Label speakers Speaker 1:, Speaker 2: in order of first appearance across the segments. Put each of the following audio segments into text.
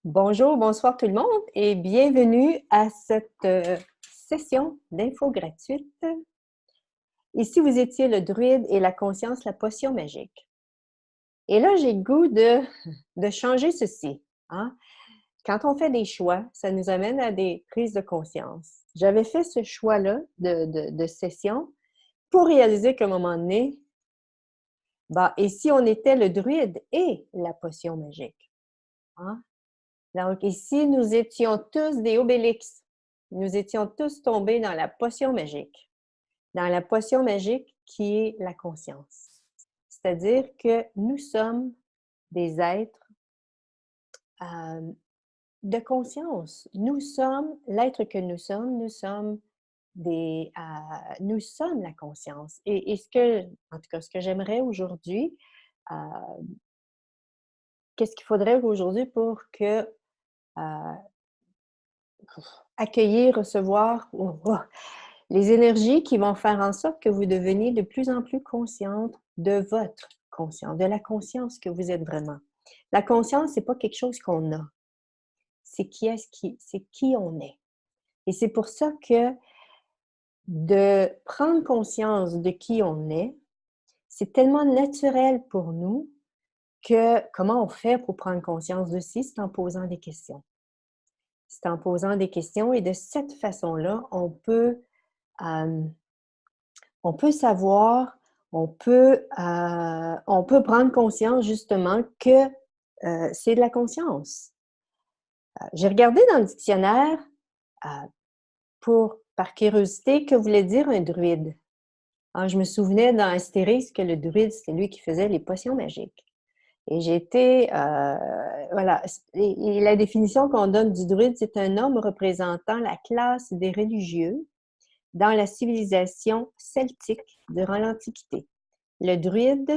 Speaker 1: Bonjour, bonsoir tout le monde et bienvenue à cette session d'infos gratuite. Ici, vous étiez le druide et la conscience, la potion magique. Et là, j'ai le goût de changer ceci. Hein? Quand on fait des choix, ça nous amène à des prises de conscience. J'avais fait ce choix-là de session pour réaliser qu'à un moment donné, et si on était le druide et la potion magique? Hein? Donc, ici, nous étions tous des obélix. Nous étions tous tombés dans la potion magique. Dans la potion magique qui est la conscience. C'est-à-dire que nous sommes des êtres de conscience. Nous sommes, l'être que nous sommes nous sommes la conscience. Et en tout cas, ce que j'aimerais aujourd'hui, euh, qu'est-ce qu'il faudrait aujourd'hui pour que euh, accueillir, recevoir les énergies qui vont faire en sorte que vous deveniez de plus en plus consciente de votre conscience, de la conscience que vous êtes vraiment. La conscience, c'est pas quelque chose qu'on a, c'est qui on est. Et c'est pour ça que de prendre conscience de qui on est, c'est tellement naturel pour nous que comment on fait pour prendre conscience de ci? C'est en posant des questions. C'est en posant des questions et de cette façon-là, euh, on peut savoir, on peut prendre conscience justement que c'est de la conscience. J'ai regardé dans le dictionnaire par curiosité que voulait dire un druide. Alors, je me souvenais dans Astérix que le druide, c'était lui qui faisait les potions magiques. Et voilà, et la définition qu'on donne du druide, c'est un homme représentant la classe des religieux dans la civilisation celtique durant l'Antiquité. Le druide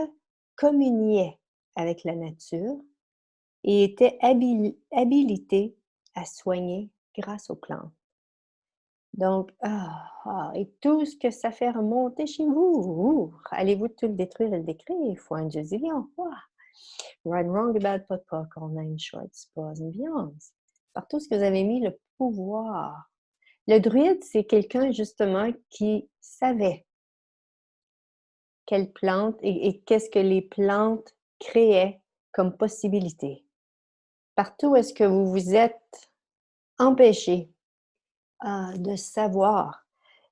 Speaker 1: communiait avec la nature et était habilité à soigner grâce aux plantes. Donc, et tout ce que ça fait remonter chez vous. Allez-vous tout le détruire et le décrire? Faut un zillion. Right, wrong, bad, pot, poc, on a une short, spaz, une viande. Partout ce que vous avez mis le pouvoir. Le druide, c'est quelqu'un justement qui savait quelles plantes et qu'est-ce que les plantes créaient comme possibilité. Partout est-ce que vous vous êtes empêché de savoir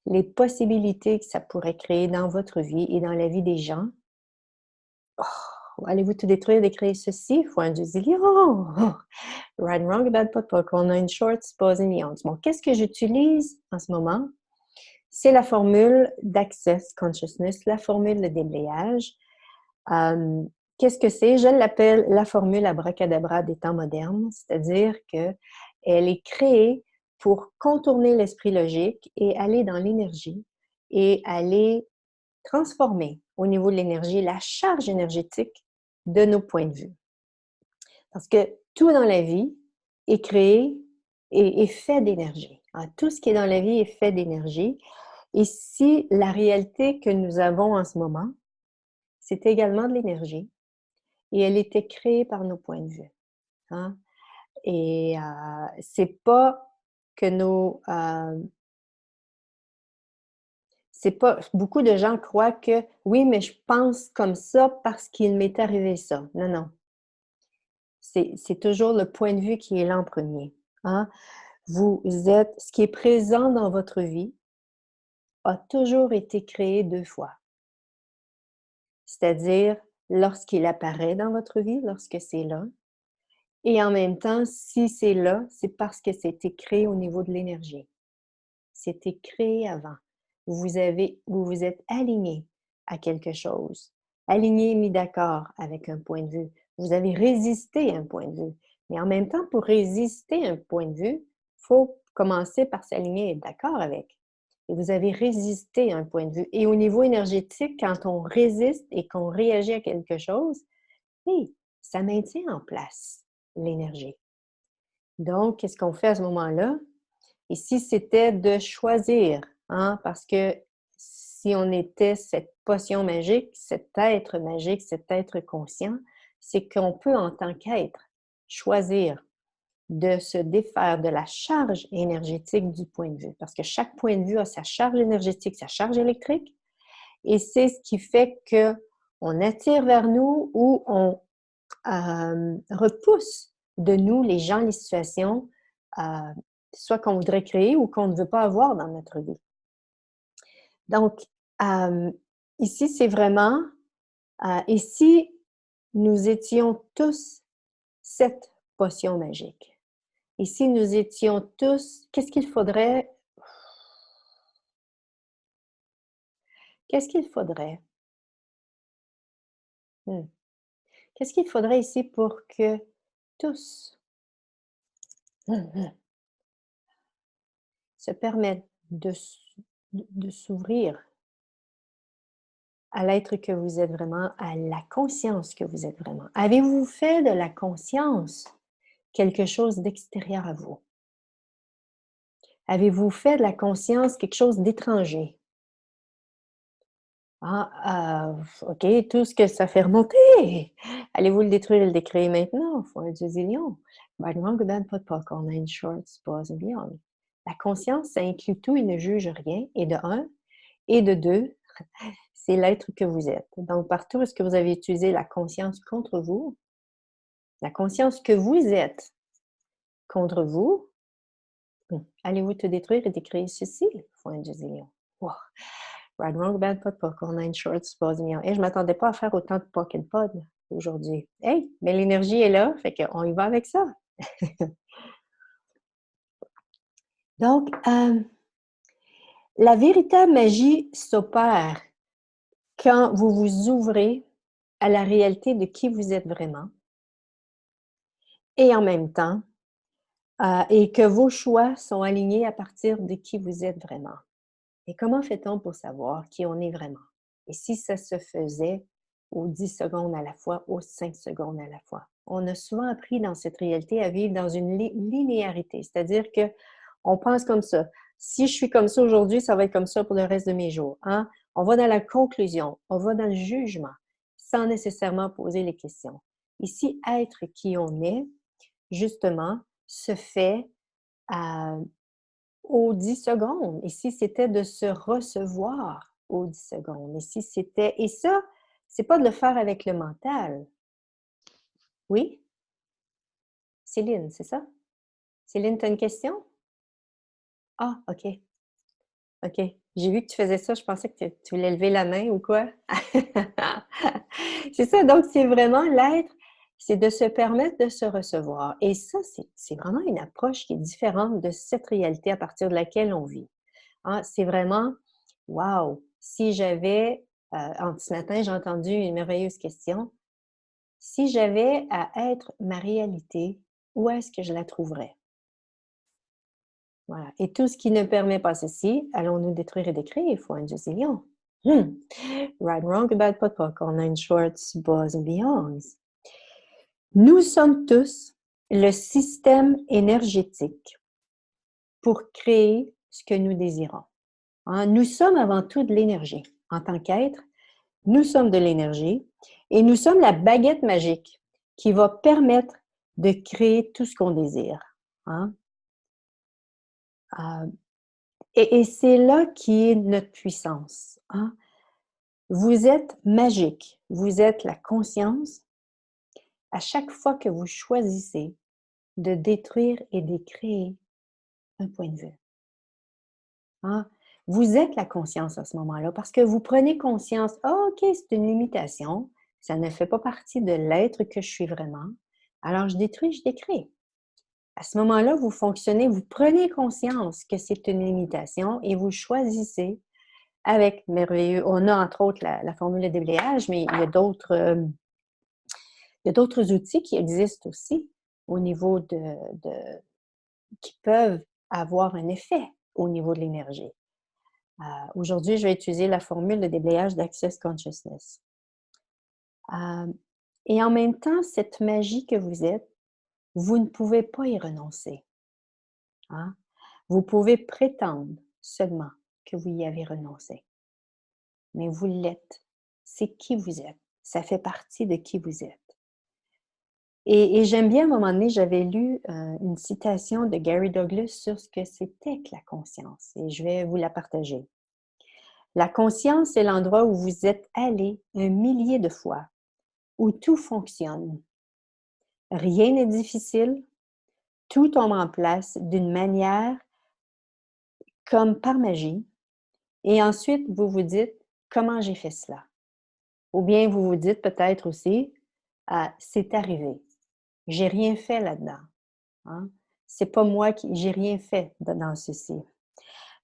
Speaker 1: les possibilités que ça pourrait créer dans votre vie et dans la vie des gens. Allez-vous tout détruire, décrire ceci? Faut un zillion. Right, wrong, bad, pot, poc. On a une short, suppose, millions. Bon, qu'est-ce que j'utilise en ce moment? C'est la formule d'Access Consciousness, la formule de déblayage. Qu'est-ce que c'est? Je l'appelle la formule abracadabra des temps modernes, c'est-à-dire qu'elle est créée pour contourner l'esprit logique et aller dans l'énergie et aller transformer au niveau de l'énergie la charge énergétique de nos points de vue. Parce que tout dans la vie est créé et est fait d'énergie. Tout ce qui est dans la vie est fait d'énergie. Et si la réalité que nous avons en ce moment, c'est également de l'énergie, et elle était créée par nos points de vue. Hein? Et c'est pas que c'est pas... Beaucoup de gens croient que oui, mais je pense comme ça parce qu'il m'est arrivé ça. Non, non. C'est toujours le point de vue qui est là en premier. Hein? Ce qui est présent dans votre vie a toujours été créé 2 fois. C'est-à-dire lorsqu'il apparaît dans votre vie, lorsque c'est là, et en même temps, si c'est là, c'est parce que c'était créé au niveau de l'énergie. C'était créé avant. Vous vous êtes aligné à quelque chose, aligné et mis d'accord avec un point de vue. Vous avez résisté à un point de vue. Mais en même temps, pour résister à un point de vue, il faut commencer par s'aligner et être d'accord avec. Et vous avez résisté à un point de vue. Et au niveau énergétique, quand on résiste et qu'on réagit à quelque chose, oui, ça maintient en place l'énergie. Donc, qu'est-ce qu'on fait à ce moment-là? Ici, c'était de choisir, hein, parce que si on était cette potion magique, cet être conscient, c'est qu'on peut, en tant qu'être, choisir de se défaire de la charge énergétique du point de vue. Parce que chaque point de vue a sa charge énergétique, sa charge électrique, et c'est ce qui fait qu'on attire vers nous ou on repousse de nous les gens, les situations, soit qu'on voudrait créer ou qu'on ne veut pas avoir dans notre vie. Donc, ici, c'est vraiment, et si nous étions tous cette potion magique? Et si nous étions tous, qu'est-ce qu'il faudrait? Qu'est-ce qu'il faudrait? Qu'est-ce qu'il faudrait ici pour que tous se permettent de s'ouvrir à l'être que vous êtes vraiment, à la conscience que vous êtes vraiment? Avez-vous fait de la conscience quelque chose d'extérieur à vous? Avez-vous fait de la conscience quelque chose d'étranger? OK, tout ce que ça fait remonter! Allez-vous le détruire et le décréer maintenant? Faut un zillion. Right, wrong, bad, pot, poc, all nine shorts, boys and beyond. La conscience, ça inclut tout et ne juge rien. Et de un, et de deux, c'est l'être que vous êtes. Donc, partout où est-ce que vous avez utilisé la conscience contre vous, la conscience que vous êtes contre vous, allez-vous te détruire et décréer ceci? Faut un zillion. Wow. Right, wrong, bad, pot, poc, all nine shorts, boys and beyond. Et je ne m'attendais pas à faire autant de poc and pod aujourd'hui. Hey, mais l'énergie est là, fait qu'on y va avec ça. Donc, la véritable magie s'opère quand vous vous ouvrez à la réalité de qui vous êtes vraiment et en même temps, et que vos choix sont alignés à partir de qui vous êtes vraiment. Et comment fait-on pour savoir qui on est vraiment? Et si ça se faisait aux 10 secondes à la fois, aux 5 secondes à la fois? On a souvent appris dans cette réalité à vivre dans une linéarité, c'est-à-dire qu'on pense comme ça. Si je suis comme ça aujourd'hui, ça va être comme ça pour le reste de mes jours. Hein? On va dans la conclusion, on va dans le jugement, sans nécessairement poser les questions. Ici, être qui on est, justement, se fait aux 10 secondes. Et si c'était de se recevoir aux 10 secondes. Et si c'était... Et ça, c'est pas de le faire avec le mental. Oui? Céline, c'est ça? Céline, tu as une question? Ah, OK. OK. J'ai vu que tu faisais ça. Je pensais que tu voulais lever la main ou quoi? C'est ça. Donc, c'est vraiment l'être, c'est de se permettre de se recevoir. Et ça, c'est vraiment une approche qui est différente de cette réalité à partir de laquelle on vit. Hein, c'est vraiment, wow! Si j'avais, ce matin, j'ai entendu une merveilleuse question. Si j'avais à être ma réalité, où est-ce que je la trouverais? Voilà. Et tout ce qui ne permet pas ceci, allons-nous détruire et décrire? Il faut un zillion. Right, wrong, bad, pot, poc, all nine shorts, boys and beyonds. Nous sommes tous le système énergétique pour créer ce que nous désirons. Hein? Nous sommes avant tout de l'énergie. En tant qu'être, nous sommes de l'énergie et nous sommes la baguette magique qui va permettre de créer tout ce qu'on désire. Hein? Et c'est là qui est notre puissance. Hein? Vous êtes magique. Vous êtes la conscience. À chaque fois que vous choisissez de détruire et de créer un point de vue. Hein? Vous êtes la conscience à ce moment-là parce que vous prenez conscience, oh, OK, c'est une limitation, ça ne fait pas partie de l'être que je suis vraiment, alors je détruis, je décrée. À ce moment-là, vous fonctionnez, vous prenez conscience que c'est une limitation et vous choisissez avec merveilleux, on a entre autres la formule de déblayage, mais il y a d'autres outils qui existent aussi au niveau qui peuvent avoir un effet au niveau de l'énergie. Aujourd'hui, je vais utiliser la formule de déblayage d'Access Consciousness. Et en même temps, cette magie que vous êtes, vous ne pouvez pas y renoncer. Hein? Vous pouvez prétendre seulement que vous y avez renoncé. Mais vous l'êtes. C'est qui vous êtes. Ça fait partie de qui vous êtes. Et j'aime bien, à un moment donné, j'avais lu une citation de Gary Douglas sur ce que c'était que la conscience, et je vais vous la partager. La conscience est l'endroit où vous êtes allé un millier de fois, où tout fonctionne. Rien n'est difficile, tout tombe en place d'une manière comme par magie, et ensuite vous vous dites comment j'ai fait cela. Ou bien vous vous dites peut-être aussi c'est arrivé. J'ai rien fait là-dedans. Hein? C'est pas moi qui j'ai rien fait dans ceci.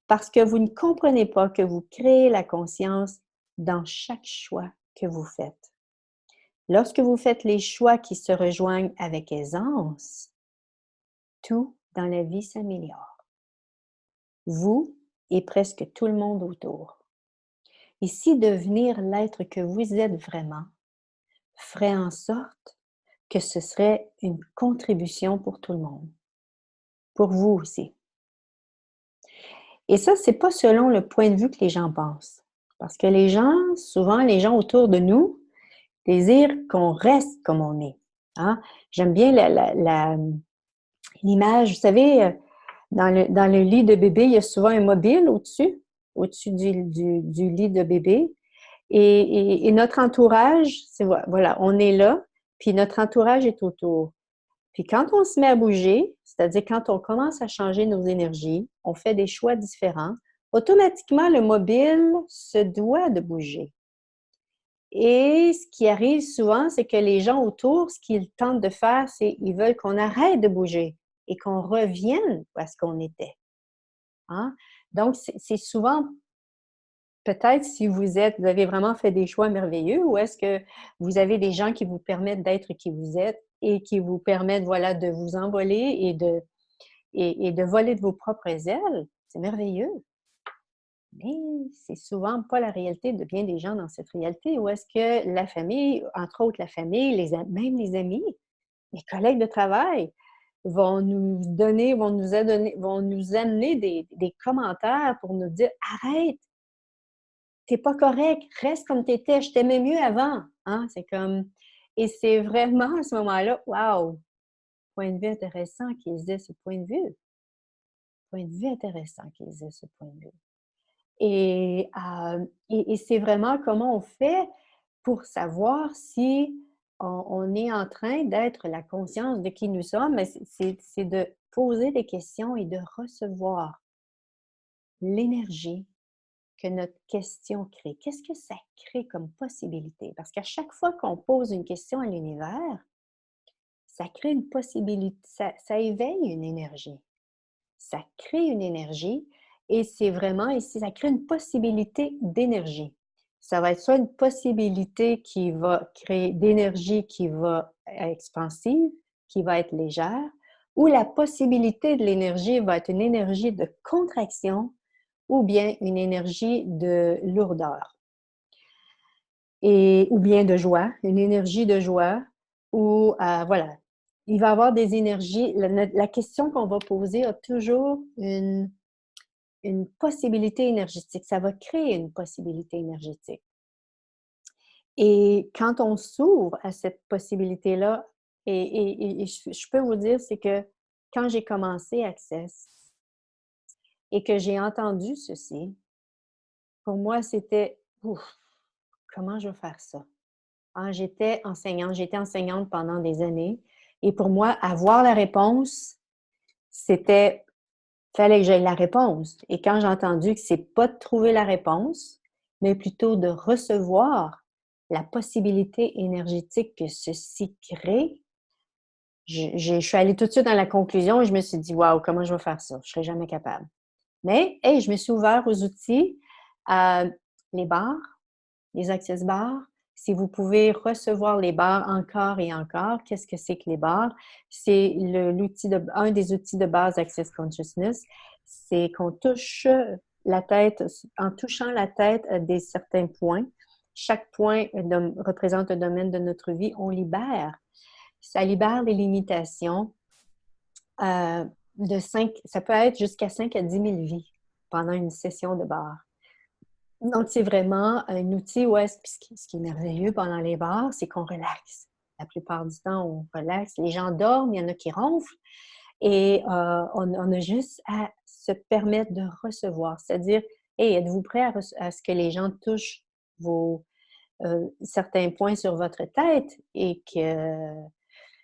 Speaker 1: Parce que vous ne comprenez pas que vous créez la conscience dans chaque choix que vous faites. Lorsque vous faites les choix qui se rejoignent avec aisance, tout dans la vie s'améliore. Vous et presque tout le monde autour. Et si devenir l'être que vous êtes vraiment ferait en sorte que ce serait une contribution pour tout le monde, pour vous aussi. Et ça, c'est pas selon le point de vue que les gens pensent. Parce que les gens, souvent, les gens autour de nous, désirent qu'on reste comme on est. Hein? J'aime bien l'image, vous savez, dans le lit de bébé, il y a souvent un mobile au-dessus du lit de bébé. Et notre entourage, c'est voilà, on est là, puis notre entourage est autour. Puis quand on se met à bouger, c'est-à-dire quand on commence à changer nos énergies, on fait des choix différents, automatiquement, le mobile se doit de bouger. Et ce qui arrive souvent, c'est que les gens autour, ce qu'ils tentent de faire, c'est qu'ils veulent qu'on arrête de bouger et qu'on revienne à ce qu'on était. Hein? Donc, c'est souvent, peut-être si vous avez vraiment fait des choix merveilleux, ou est-ce que vous avez des gens qui vous permettent d'être qui vous êtes et qui vous permettent, voilà, de vous envoler et de voler de vos propres ailes. C'est merveilleux. Mais c'est souvent pas la réalité de bien des gens dans cette réalité. Où est-ce que la famille, entre autres la famille, même les amis, les collègues de travail, vont nous amener des commentaires pour nous dire arrête, t'es pas correct, reste comme tu étais, je t'aimais mieux avant. Hein? C'est comme. Et c'est vraiment à ce moment-là, wow, point de vue intéressant qu'ils aient ce point de vue. Point de vue intéressant qu'ils aient ce point de vue. Et c'est vraiment comment on fait pour savoir si on est en train d'être la conscience de qui nous sommes, mais c'est de poser des questions et de recevoir l'énergie que notre question crée. Qu'est-ce que ça crée comme possibilité? Parce qu'à chaque fois qu'on pose une question à l'univers, ça crée une possibilité, ça éveille une énergie. Ça crée une énergie et c'est vraiment ici, ça crée une possibilité d'énergie. Ça va être soit une possibilité qui va créer d'énergie qui va être expansive, qui va être légère, ou la possibilité de l'énergie va être une énergie de contraction ou bien une énergie de lourdeur. Ou bien de joie, une énergie de joie, ou voilà. Il va y avoir des énergies. La question qu'on va poser a toujours une possibilité énergétique. Ça va créer une possibilité énergétique. Et quand on s'ouvre à cette possibilité-là, et je peux vous dire, c'est que quand j'ai commencé Access et que j'ai entendu ceci, pour moi, c'était ouf, comment je vais faire ça? Ah, j'étais enseignante pendant des années. Et pour moi, avoir la réponse, c'était fallait que j'aie la réponse. Et quand j'ai entendu que c'est pas de trouver la réponse, mais plutôt de recevoir la possibilité énergétique que ceci crée, je suis allée tout de suite dans la conclusion et je me suis dit, waouh, comment je vais faire ça? Je serai jamais capable. Mais, hey, je me suis ouvert aux outils, les bars, les access bars. Si vous pouvez recevoir les bars encore et encore, qu'est-ce que c'est que les bars? C'est un des outils de base Access Consciousness, c'est qu'on touche la tête, en touchant la tête à des certains points. Chaque point représente un domaine de notre vie. On libère. Ça libère les limitations ça peut être jusqu'à 5 à 10 000 vies pendant une session de bar. Donc, c'est vraiment un outil où ce qui est merveilleux pendant les bars, c'est qu'on relaxe. la plupart du temps, on relaxe. Les gens dorment, il y en a qui ronflent. Et on a juste à se permettre de recevoir. C'est-à-dire, hey, êtes-vous prêt à ce que les gens touchent vos certains points sur votre tête et que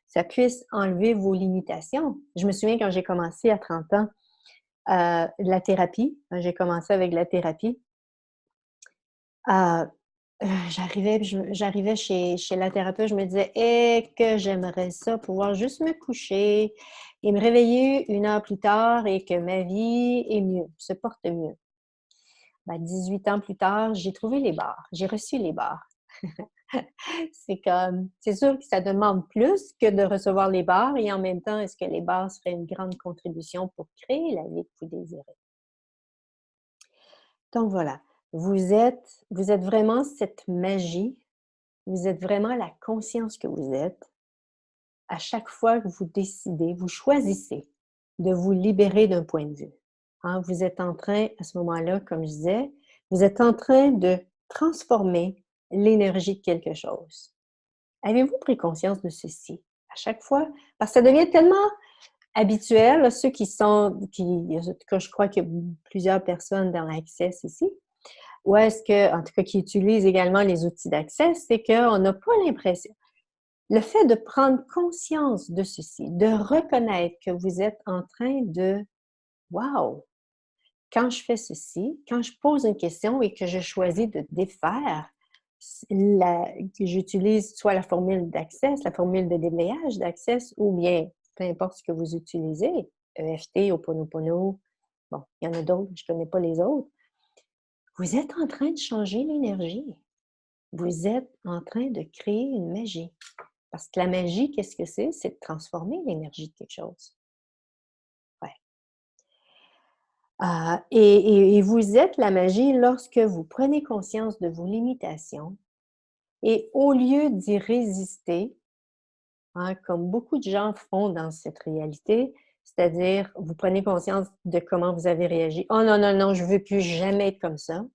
Speaker 1: ça puisse enlever vos limitations? Je me souviens quand j'ai commencé à 30 ans, la thérapie, j'ai commencé avec la thérapie. Euh, j'arrivais chez la thérapeute, je me disais: «Eh, que j'aimerais ça pouvoir juste me coucher et me réveiller 1 heure plus tard et que ma vie est mieux, se porte mieux». 18 ans plus tard, j'ai trouvé les barres, j'ai reçu les barres. C'est sûr que ça demande plus que de recevoir les barres et en même temps, est-ce que les barres seraient une grande contribution pour créer la vie que vous désirez? Donc voilà, vous êtes vraiment cette magie, vous êtes vraiment la conscience que vous êtes. À chaque fois que vous décidez, vous choisissez de vous libérer d'un point de vue. Hein, vous êtes en train, à ce moment-là, comme je disais, vous êtes en train de transformer l'énergie de quelque chose. Avez-vous pris conscience de ceci à chaque fois? Parce que ça devient tellement habituel, là, ceux en tout cas, je crois qu'il y a plusieurs personnes dans l'Access ici, ou est-ce que, en tout cas, qui utilisent également les outils d'Access, c'est qu'on n'a pas l'impression. Le fait de prendre conscience de ceci, de reconnaître que vous êtes en train de wow! Quand je fais ceci, quand je pose une question et que je choisis de défaire, que j'utilise soit la formule d'Access, la formule de déblayage d'Access, ou bien peu importe ce que vous utilisez, EFT, Ho'oponopono, bon, il y en a d'autres, je ne connais pas les autres. Vous êtes en train de changer l'énergie. Vous êtes en train de créer une magie. Parce que la magie, qu'est-ce que c'est? C'est de transformer l'énergie de quelque chose. Ouais. Et vous êtes la magie lorsque vous prenez conscience de vos limitations et au lieu d'y résister, hein, comme beaucoup de gens font dans cette réalité, c'est-à-dire vous prenez conscience de comment vous avez réagi. «Oh non, non, non, je ne veux plus jamais être comme ça».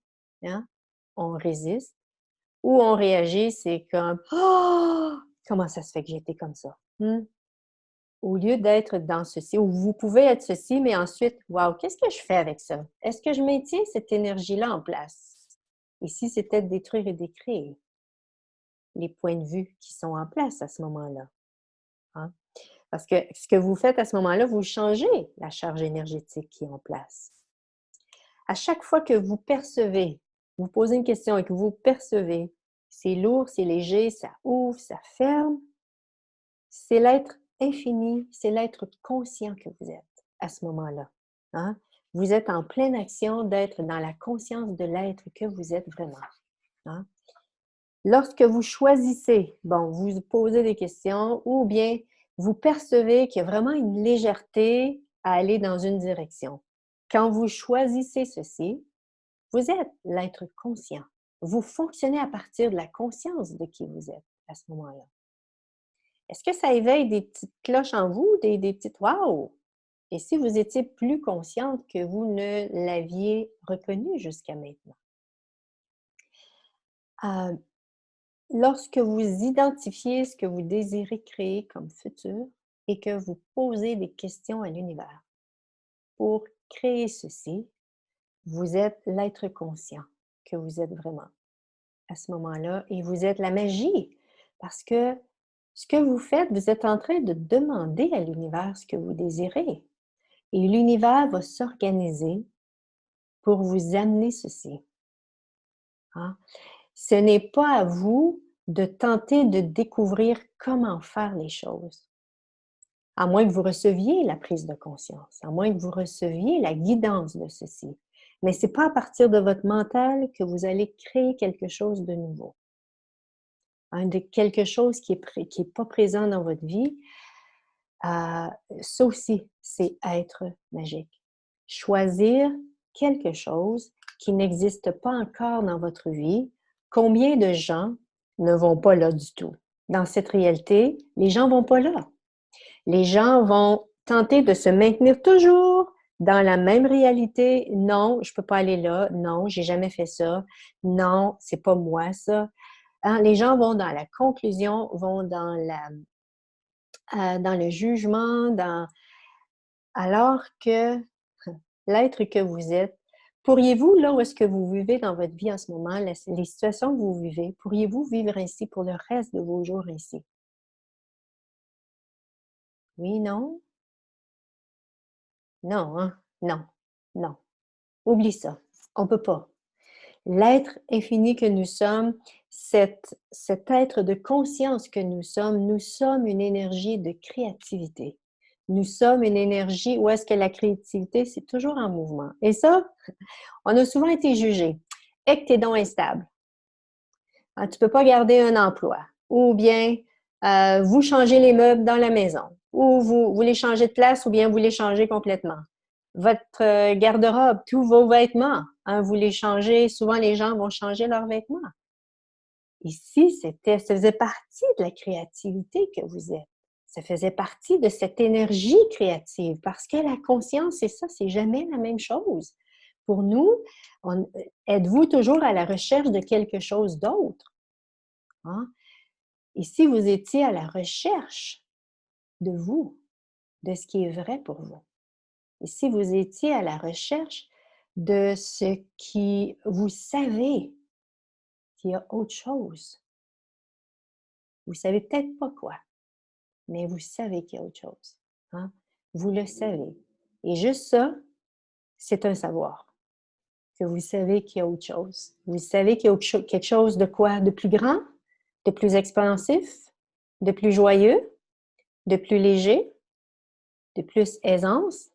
Speaker 1: Hein? On résiste. Ou on réagit, c'est comme «Oh! Comment ça se fait que j'ai été comme ça?» Au lieu d'être dans ceci, ou vous pouvez être ceci, mais ensuite, wow, qu'est-ce que je fais avec ça? Est-ce que je maintiens cette énergie-là en place? Et si c'était de détruire et décréer les points de vue qui sont en place à ce moment-là? Hein? Parce que ce que vous faites à ce moment-là, vous changez la charge énergétique qui est en place. À chaque fois que vous percevez, vous posez une question et que vous percevez, c'est lourd, c'est léger, ça ouvre, ça ferme, c'est l'être infini, c'est l'être conscient que vous êtes à ce moment-là. Hein? Vous êtes en pleine action d'être dans la conscience de l'être que vous êtes vraiment. Hein? Lorsque vous choisissez, bon, vous posez des questions ou bien vous percevez qu'il y a vraiment une légèreté à aller dans une direction. Quand vous choisissez ceci, vous êtes l'être conscient. Vous fonctionnez à partir de la conscience de qui vous êtes à ce moment-là. Est-ce que ça éveille des petites cloches en vous, des petites «wow»? Et si vous étiez plus consciente que vous ne l'aviez reconnu jusqu'à maintenant? Euh, Lorsque vous identifiez ce que vous désirez créer comme futur et que vous posez des questions à l'univers pour créer ceci, vous êtes l'être conscient que vous êtes vraiment à ce moment-là et vous êtes la magie parce que ce que vous faites, vous êtes en train de demander à l'univers ce que vous désirez. Et l'univers va s'organiser pour vous amener ceci. Hein? Ce n'est pas à vous de tenter de découvrir comment faire les choses, à moins que vous receviez la prise de conscience, à moins que vous receviez la guidance de ceci. Mais ce n'est pas à partir de votre mental que vous allez créer quelque chose de nouveau. Hein, de quelque chose qui est pas présent dans votre vie. Ça aussi, c'est être magique. Choisir quelque chose qui n'existe pas encore dans votre vie. Combien de gens ne vont pas là du tout? Dans cette réalité, les gens ne vont pas là. Les gens vont tenter de se maintenir toujours dans la même réalité. Non, je ne peux pas aller là. Non, j'ai jamais fait ça. Non, c'est pas moi ça. Hein, les gens vont dans la conclusion, vont dans dans le jugement, alors que l'être que vous êtes, pourriez-vous, là où est-ce que vous vivez dans votre vie en ce moment, les situations que vous vivez, pourriez-vous vivre ainsi pour le reste de vos jours ici? Oui, non? Non, hein? Non, non. Oublie ça. On peut pas. L'être infini que nous sommes, cet être de conscience que nous sommes une énergie de créativité. Nous sommes une énergie où est-ce que la créativité, c'est toujours en mouvement. Et ça, on a souvent été jugé. Et que tu es donc instable. Hein, tu ne peux pas garder un emploi. Ou bien, vous changez les meubles dans la maison. Ou vous les changez de place ou bien vous les changez complètement. Votre garde-robe, tous vos vêtements, hein, vous les changez. Souvent, les gens vont changer leurs vêtements. Ici, ça faisait partie de la créativité que vous êtes. Ça faisait partie de cette énergie créative parce que la conscience, c'est ça, c'est jamais la même chose. Pour nous, êtes-vous toujours à la recherche de quelque chose d'autre? Hein? Et si vous étiez à la recherche de vous, de ce qui est vrai pour vous, et si vous étiez à la recherche de ce qui vous savez qu'il y a autre chose, vous savez peut-être pas quoi, mais vous savez qu'il y a autre chose. Hein? Vous le savez. Et juste ça, c'est un savoir. Que vous savez qu'il y a autre chose. Vous savez qu'il y a quelque chose de quoi? De plus grand, de plus expansif, de plus joyeux, de plus léger, de plus aisance.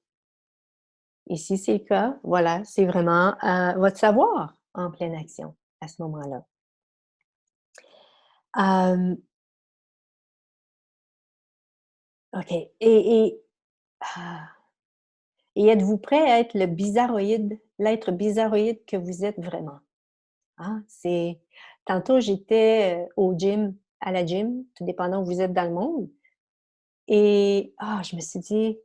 Speaker 1: Et si c'est le cas, voilà, c'est vraiment votre savoir en pleine action à ce moment-là. OK. Ah, et êtes-vous prêt à être le bizarroïde, l'être bizarroïde que vous êtes vraiment? Hein? Tantôt, j'étais au gym, à la gym, tout dépendant où vous êtes dans le monde. Et je me suis dit,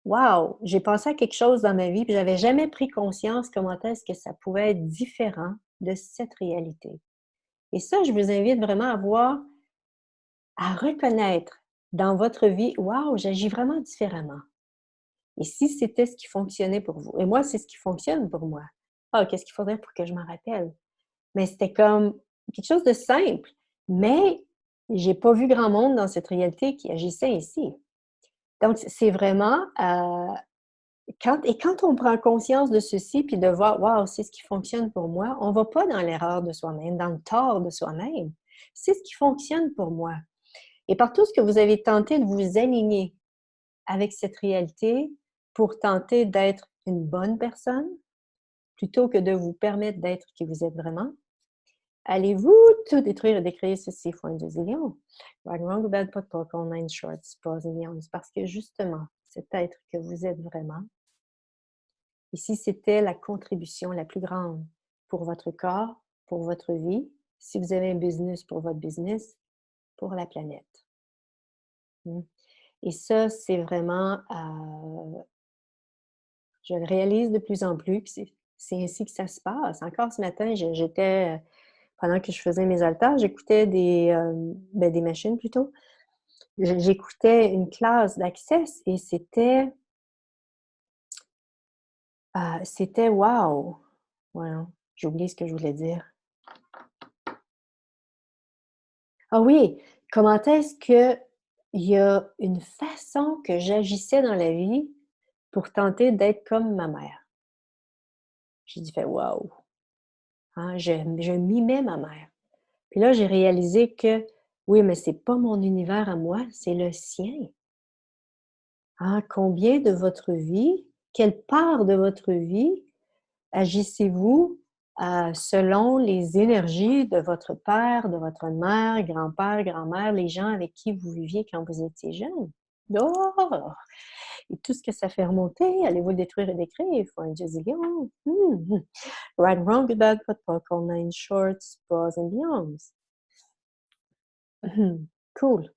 Speaker 1: waouh, j'ai pensé à quelque chose dans ma vie, puis j'avais jamais pris conscience comment est-ce que ça pouvait être différent de cette réalité. Et ça, je vous invite vraiment à reconnaître dans votre vie, waouh, j'agis vraiment différemment. Et si c'était ce qui fonctionnait pour vous? Et moi, c'est ce qui fonctionne pour moi. Qu'est-ce qu'il faudrait pour que je m'en rappelle? Mais c'était comme quelque chose de simple. Mais j'ai pas vu grand monde dans cette réalité qui agissait ainsi. Donc, c'est vraiment, quand on prend conscience de ceci, puis de voir, waouh, c'est ce qui fonctionne pour moi, on va pas dans l'erreur de soi-même, dans le tort de soi-même. C'est ce qui fonctionne pour moi. Et par tout ce que vous avez tenté de vous aligner avec cette réalité pour tenter d'être une bonne personne, plutôt que de vous permettre d'être qui vous êtes vraiment, allez-vous tout détruire et décréer ceci fois un zillion? Right, wrong, bad, pot, poc, nine shorts, pause et parce que justement, cet être que vous êtes vraiment, ici, c'était la contribution la plus grande pour votre corps, pour votre vie, si vous avez un business, pour votre business, pour la planète. Mm. Et ça, c'est vraiment, je le réalise de plus en plus, puis c'est ainsi que ça se passe. Encore ce matin, j'étais, pendant que je faisais mes haltères, j'écoutais des machines plutôt. J'écoutais une classe d'Access et c'était wow! Voilà, j'ai oublié ce que je voulais dire. Ah oui, comment est-ce qu'il y a une façon que j'agissais dans la vie pour tenter d'être comme ma mère? J'ai dit: «Wow!» Hein, je mimais ma mère. Puis là, j'ai réalisé que oui, mais c'est pas mon univers à moi, c'est le sien. Hein, combien de votre vie, quelle part de votre vie agissez-vous selon les énergies de votre père, de votre mère, grand-père, grand-mère, les gens avec qui vous viviez quand vous étiez jeune? Oh! Et tout ce que ça fait remonter, allez-vous le détruire et décrire? Faut un gazillion. Right, wrong, good, bad, pot, poc, all nine shorts, pause and beyonds. Cool.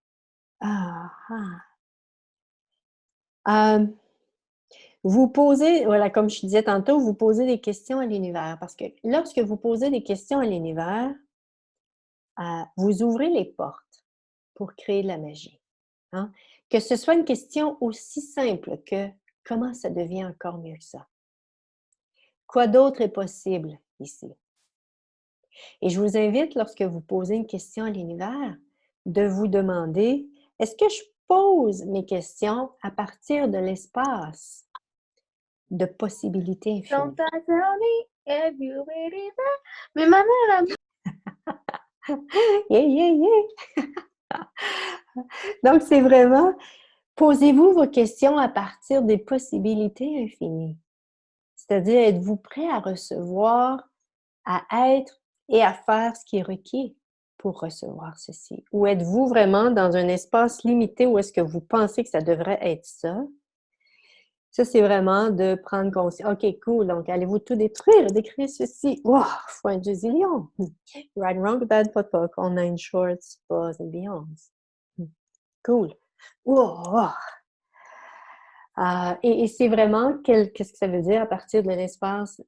Speaker 1: Ah, ah. Vous posez, voilà, comme je disais tantôt, vous posez des questions à l'univers parce que lorsque vous posez des questions à l'univers, vous ouvrez les portes pour créer de la magie. Hein? Que ce soit une question aussi simple que « Comment ça devient encore mieux que ça? » Quoi d'autre est possible ici? Et je vous invite, lorsque vous posez une question à l'univers, de vous demander « Est-ce que je pose mes questions à partir de l'espace de possibilités infinies? »
Speaker 2: Mais ma mère,
Speaker 1: Yeah, yeah, yeah! Donc, c'est vraiment, posez-vous vos questions à partir des possibilités infinies. C'est-à-dire, êtes-vous prêt à recevoir, à être et à faire ce qui est requis pour recevoir ceci? Ou êtes-vous vraiment dans un espace limité où est-ce que vous pensez que ça devrait être ça? Ça, c'est vraiment de prendre conscience. OK, cool. Donc, allez-vous tout détruire, décrire ceci? Wow! Fois un gazillion! Right, wrong, bad, pot, poc, all nine shorts, buzz and beyonds. Cool. Wow! Et c'est vraiment, qu'est-ce que ça veut dire à partir de l'espace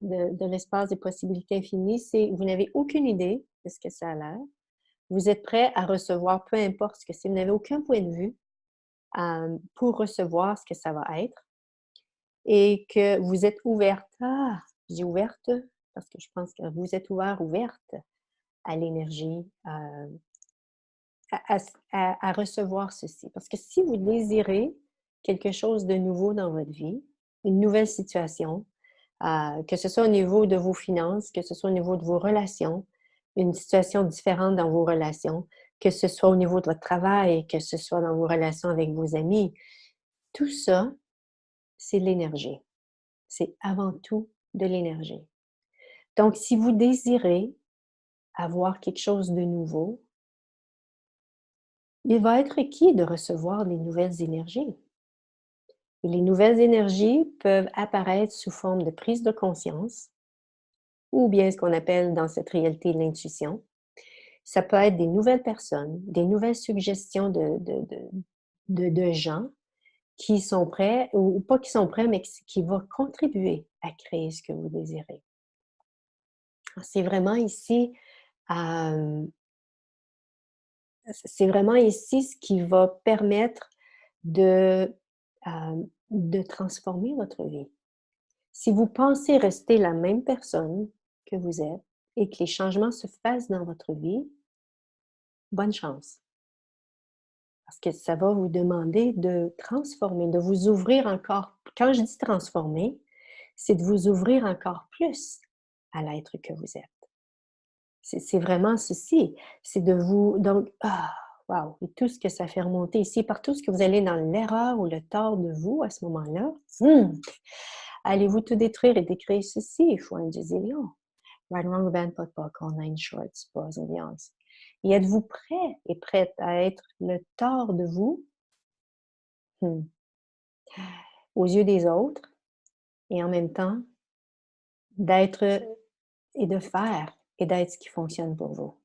Speaker 1: des possibilités infinies? C'est, vous n'avez aucune idée de ce que ça a l'air. Vous êtes prêt à recevoir peu importe ce que c'est. Vous n'avez aucun point de vue pour recevoir ce que ça va être. Et que vous êtes ouverte. Je dis ouverte parce que je pense que vous êtes ouverte à l'énergie, à recevoir ceci. Parce que si vous désirez quelque chose de nouveau dans votre vie, une nouvelle situation, que ce soit au niveau de vos finances, que ce soit au niveau de vos relations, une situation différente dans vos relations, que ce soit au niveau de votre travail, que ce soit dans vos relations avec vos amis, tout ça, c'est de l'énergie. C'est avant tout de l'énergie. Donc, si vous désirez avoir quelque chose de nouveau, il va être requis de recevoir des nouvelles énergies. Et les nouvelles énergies peuvent apparaître sous forme de prise de conscience, ou bien ce qu'on appelle dans cette réalité l'intuition. Ça peut être des nouvelles personnes, des nouvelles suggestions de gens qui sont prêts, ou pas qui sont prêts, mais qui vont contribuer à créer ce que vous désirez. C'est vraiment ici, c'est vraiment ici ce qui va permettre de transformer votre vie. Si vous pensez rester la même personne que vous êtes et que les changements se fassent dans votre vie, bonne chance. Parce que ça va vous demander de transformer, de vous ouvrir encore. Quand je dis transformer, c'est de vous ouvrir encore plus à l'être que vous êtes. C'est vraiment ceci. C'est de vous... Donc, wow! Et tout ce que ça fait remonter ici, partout ce que vous allez dans l'erreur ou le tort de vous à ce moment-là, allez-vous tout détruire et décrire ceci, fois un gazillion. Right, wrong, bad, pot, poc, all nine shorts, buzz and beyonds. Et êtes-vous prêt et prête à être le tort de vous aux yeux des autres et en même temps d'être et de faire et d'être ce qui fonctionne pour vous?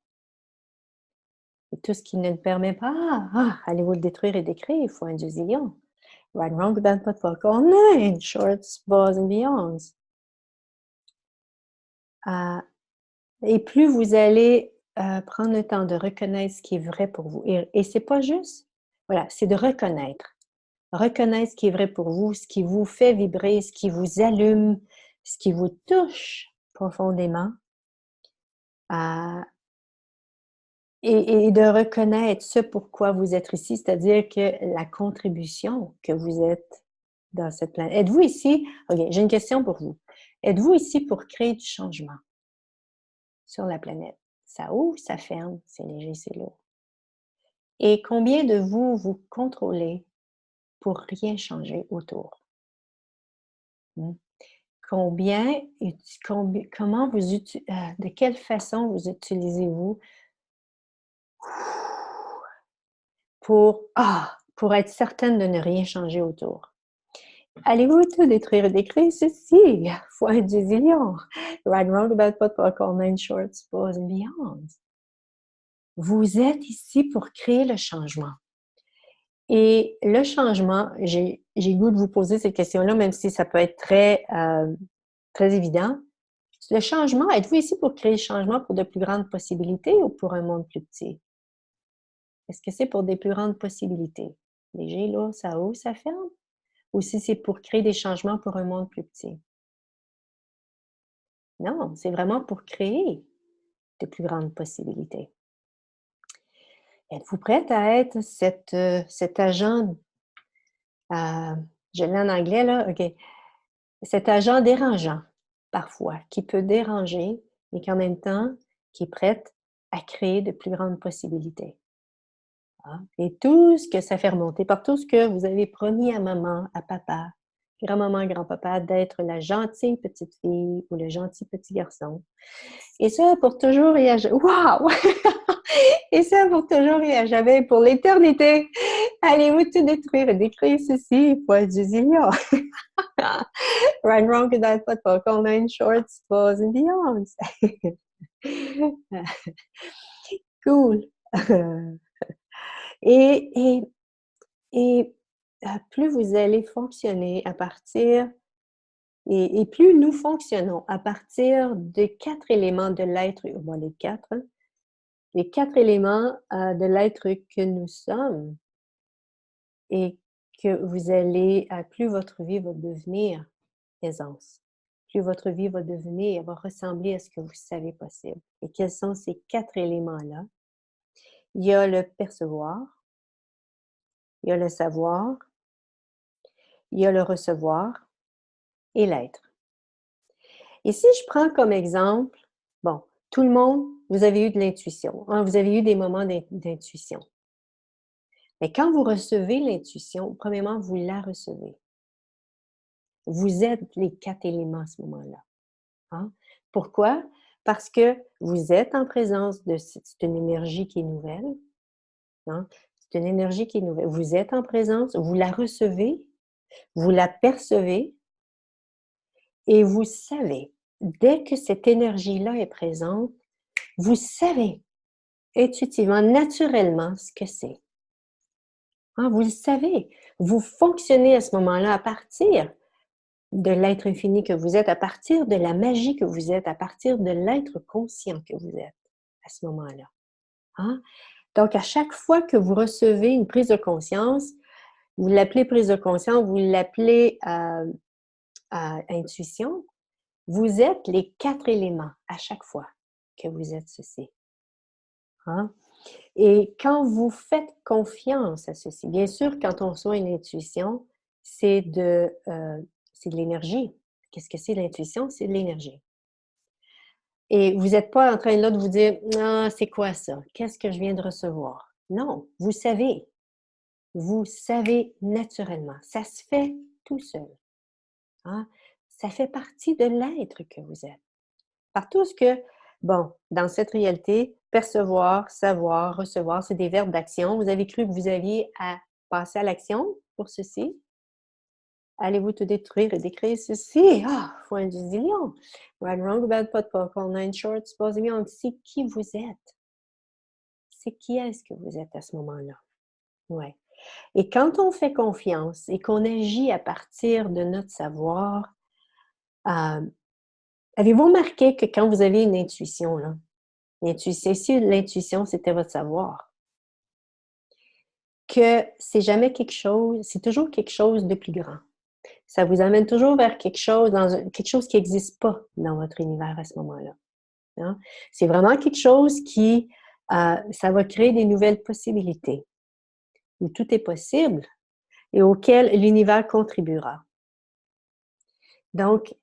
Speaker 1: Et tout ce qui ne le permet pas, allez-vous le détruire et décrire, fois un gazillion. Right, wrong, bad, pot, poc, all nine shorts, buzz and beyonds. Et plus vous allez prendre le temps de reconnaître ce qui est vrai pour vous. Et c'est pas juste, voilà, c'est de reconnaître. Reconnaître ce qui est vrai pour vous, ce qui vous fait vibrer, ce qui vous allume, ce qui vous touche profondément. Et de reconnaître ce pourquoi vous êtes ici, c'est-à-dire que la contribution que vous êtes dans cette planète. Êtes-vous ici? OK, j'ai une question pour vous. Êtes-vous ici pour créer du changement sur la planète? Ça ouvre, ça ferme, c'est léger, c'est lourd. Et combien de vous, vous contrôlez pour rien changer autour? Combien, comment vous de quelle façon vous utilisez-vous pour être certaine de ne rien changer autour? Allez-vous tout détruire et décrire ceci? Fois un gazillion. Right, wrong, bad, pot, poc, all nine shorts, buzz and beyonds. Vous êtes ici pour créer le changement. Et le changement, j'ai le goût de vous poser cette question-là, même si ça peut être très, très évident. Le changement, êtes-vous ici pour créer le changement pour de plus grandes possibilités ou pour un monde plus petit? Est-ce que c'est pour des plus grandes possibilités? Léger, là, ça ouvre, ça ferme? Ou si c'est pour créer des changements pour un monde plus petit? Non, c'est vraiment pour créer de plus grandes possibilités. Êtes-vous prête à être cet agent, je l'ai en anglais là, OK, cet agent dérangeant, parfois, qui peut déranger, mais qui en même temps, qui est prête à créer de plus grandes possibilités. Ah, et tout ce que ça fait remonter, par tout ce que vous avez promis à maman, à papa, grand-maman, grand-papa, d'être la gentille petite fille ou le gentil petit garçon. Et ça pour toujours et à jamais. Wow! Et ça pour toujours et à jamais, pour l'éternité. Allez-vous tout détruire et décrire ceci, poil du zillion. Run wrong without football, call nine shorts, balls and beyonds. Cool. Et, et, et plus vous allez fonctionner à partir, et plus nous fonctionnons à partir des 4 éléments de l'être, bon, les 4 éléments de l'être que nous sommes, et que vous allez, plus votre vie va devenir aisance, plus votre vie va devenir, va ressembler à ce que vous savez possible. Et quels sont ces 4 éléments-là? Il y a le percevoir, il y a le savoir, il y a le recevoir et l'être. Et si je prends comme exemple, bon, tout le monde, vous avez eu de l'intuition, hein, vous avez eu des moments d'intuition. Mais quand vous recevez l'intuition, premièrement, vous la recevez. Vous êtes les 4 éléments à ce moment-là. Hein? Pourquoi? Parce que vous êtes en présence de c'est une énergie qui est nouvelle. Hein? C'est une énergie qui est nouvelle. Vous êtes en présence, vous la recevez, vous la percevez et vous savez, dès que cette énergie-là est présente, vous savez intuitivement, naturellement ce que c'est. Hein? Vous le savez. Vous fonctionnez à ce moment-là à partir de l'être infini que vous êtes, à partir de la magie que vous êtes, à partir de l'être conscient que vous êtes à ce moment-là. Hein? Donc, à chaque fois que vous recevez une prise de conscience, vous l'appelez prise de conscience, vous l'appelez intuition, vous êtes les 4 éléments à chaque fois que vous êtes ceci. Hein? Et quand vous faites confiance à ceci, bien sûr, quand on reçoit une intuition, c'est de l'énergie. Qu'est-ce que c'est l'intuition? C'est de l'énergie. Et vous n'êtes pas en train là de vous dire « Ah, c'est quoi ça? Qu'est-ce que je viens de recevoir? » Non, vous savez. Vous savez naturellement. Ça se fait tout seul. Hein? Ça fait partie de l'être que vous êtes. Par tout ce que, bon, dans cette réalité, percevoir, savoir, recevoir, c'est des verbes d'action. Vous avez cru que vous aviez à passer à l'action pour ceci? Allez-vous tout détruire et décrire ceci? Ah, point du zillion. Right, wrong, bad, pot, call nine shorts, supposément. C'est qui vous êtes. C'est qui est-ce que vous êtes à ce moment-là? Ouais. Et quand on fait confiance et qu'on agit à partir de notre savoir, avez-vous remarqué que quand vous avez une intuition, là, l'intuition, si l'intuition, c'était votre savoir, que c'est jamais quelque chose, c'est toujours quelque chose de plus grand. Ça vous amène toujours vers quelque chose, quelque chose qui n'existe pas dans votre univers à ce moment-là. Hein? C'est vraiment quelque chose qui, ça va créer des nouvelles possibilités, où tout est possible et auquel l'univers contribuera. Donc,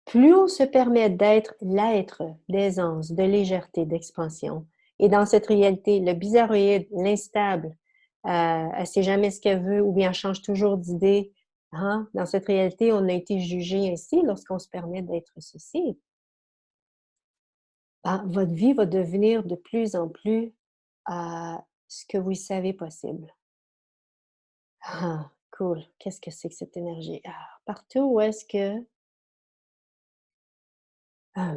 Speaker 1: plus on se permet d'être l'être d'aisance, de légèreté, d'expansion, et dans cette réalité, le bizarroïde, l'instable, elle ne sait jamais ce qu'elle veut ou bien elle change toujours d'idée, hein? Dans cette réalité, on a été jugé ainsi lorsqu'on se permet d'être ceci. Ben, votre vie va devenir de plus en plus ce que vous savez possible. Ah, cool. Qu'est-ce que c'est que cette énergie? Ah, partout où est-ce que... ah,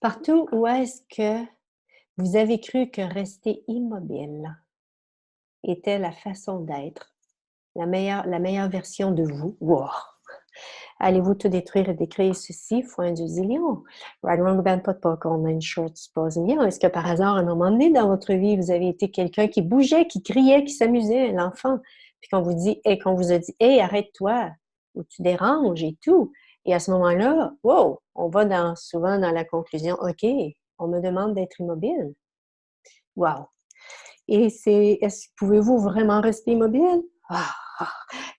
Speaker 1: partout où est-ce que vous avez cru que rester immobile était la façon d'être, la meilleure version de vous. Wow! Allez-vous tout détruire et décrire ceci, fois un du zillion? Right, wrong, bad, pas de popcorn, on a une short, suppose bien. Est-ce que par hasard, à un moment donné dans votre vie, vous avez été quelqu'un qui bougeait, qui criait, qui s'amusait, l'enfant, puis qu'on vous dit, et qu'on vous a dit, hey, arrête-toi, ou tu déranges et tout. Et à ce moment-là, wow, on va souvent dans la conclusion, OK, on me demande d'être immobile. Wow. Et pouvez-vous vraiment rester immobile? Ah, ah.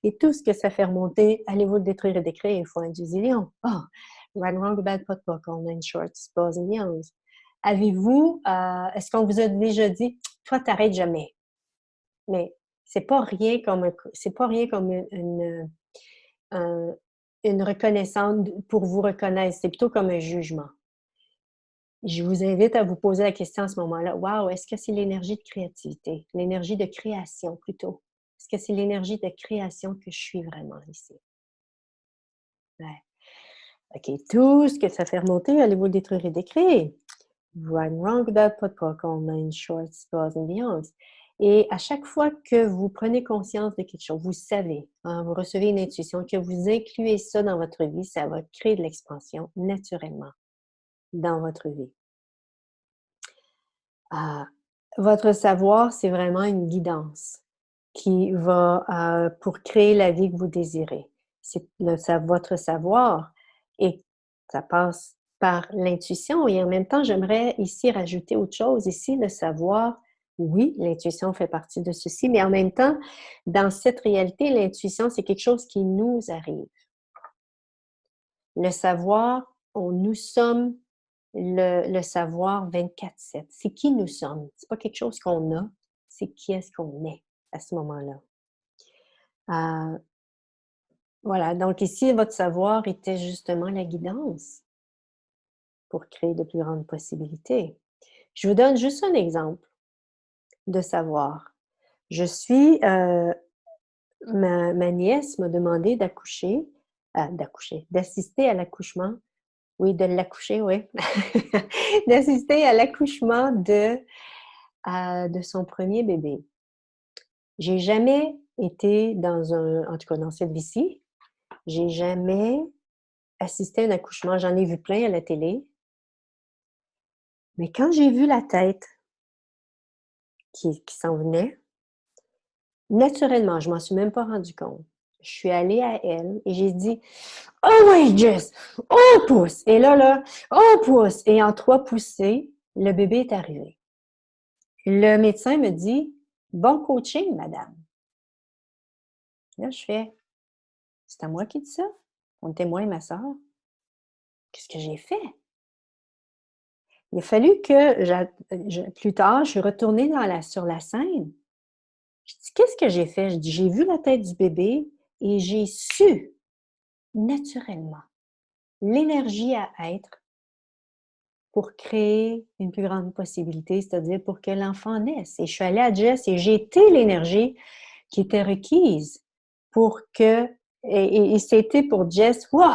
Speaker 1: Et tout ce que ça fait remonter, allez-vous le détruire et décrire, il faut un du zillion. Ah, right, wrong, bad, pas de popcorn, on a une short, suppose millions. Avez-vous, est-ce qu'on vous a déjà dit, toi, t'arrêtes jamais? Mais c'est pas rien comme, une reconnaissance pour vous reconnaître, c'est plutôt comme un jugement. Je vous invite à vous poser la question à ce moment-là. Wow, est-ce que c'est l'énergie de créativité? L'énergie de création plutôt? Est-ce que c'est l'énergie de création que je suis vraiment ici? Ouais. OK, tout ce que ça fait remonter, allez-vous le détruire et décrire? Right, wrong, bad, pas de popcorn, nine shorts, pause and beyond. Et à chaque fois que vous prenez conscience de quelque chose, vous savez, hein, vous recevez une intuition, que vous incluez ça dans votre vie, ça va créer de l'expansion naturellement dans votre vie. Ah, votre savoir, c'est vraiment une guidance qui va, pour créer la vie que vous désirez. C'est votre savoir et ça passe par l'intuition et en même temps, j'aimerais ici rajouter autre chose. Ici, le savoir, oui, l'intuition fait partie de ceci, mais en même temps, dans cette réalité, l'intuition, c'est quelque chose qui nous arrive. Le savoir, nous sommes le savoir 24/7. C'est qui nous sommes. C'est pas quelque chose qu'on a, c'est qui est-ce qu'on est à ce moment-là. Voilà, donc ici, votre savoir était justement la guidance pour créer de plus grandes possibilités. Je vous donne juste un exemple de savoir. Je suis, ma nièce m'a demandé d'assister à l'accouchement. Oui, de l'accoucher, oui. D'assister à l'accouchement de son premier bébé. J'ai jamais été en tout cas dans cette vie-ci, j'ai jamais assisté à un accouchement. J'en ai vu plein à la télé. Mais quand j'ai vu la tête qui s'en venait, naturellement, je m'en suis même pas rendu compte. Je suis allée à elle et j'ai dit: «Oh oui, Jess! Oh pouce!» Et là, «Oh pouce!» Et en 3 poussées, le bébé est arrivé. Le médecin me dit: «Bon coaching, madame». Là, je fais: «C'est à moi qui dis ça? On était moi et ma sœur. Qu'est-ce que j'ai fait?» Il a fallu que plus tard, je suis retournée sur la scène. Je dis: «Qu'est-ce que j'ai fait?» Je dis: «J'ai vu la tête du bébé et j'ai su naturellement l'énergie à être pour créer une plus grande possibilité, c'est-à-dire pour que l'enfant naisse». Et je suis allée à Jess et j'ai été l'énergie qui était requise pour que et c'était pour Jess, waouh!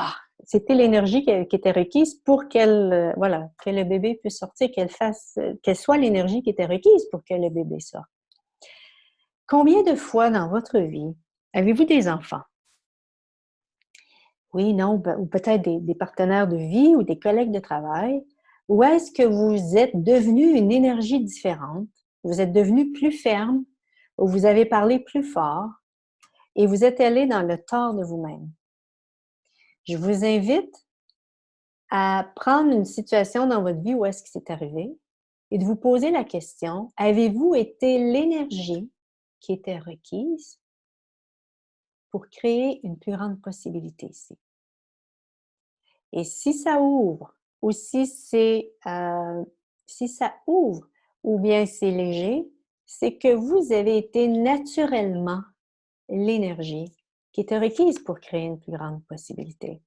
Speaker 1: C'était l'énergie qui était requise pour voilà, que le bébé puisse sortir, qu'elle soit l'énergie qui était requise pour que le bébé sorte. Combien de fois dans votre vie avez-vous des enfants? Oui, non, ou peut-être des partenaires de vie ou des collègues de travail. Ou est-ce que vous êtes devenu une énergie différente? Vous êtes devenu plus ferme, ou vous avez parlé plus fort et vous êtes allé dans le tort de vous-même? Je vous invite à prendre une situation dans votre vie où est-ce que c'est arrivé et de vous poser la question, avez-vous été l'énergie qui était requise pour créer une plus grande possibilité ici? Et si ça ouvre, ou si ça ouvre, ou bien c'est léger, c'est que vous avez été naturellement l'énergie qui était requise pour créer une plus grande possibilité.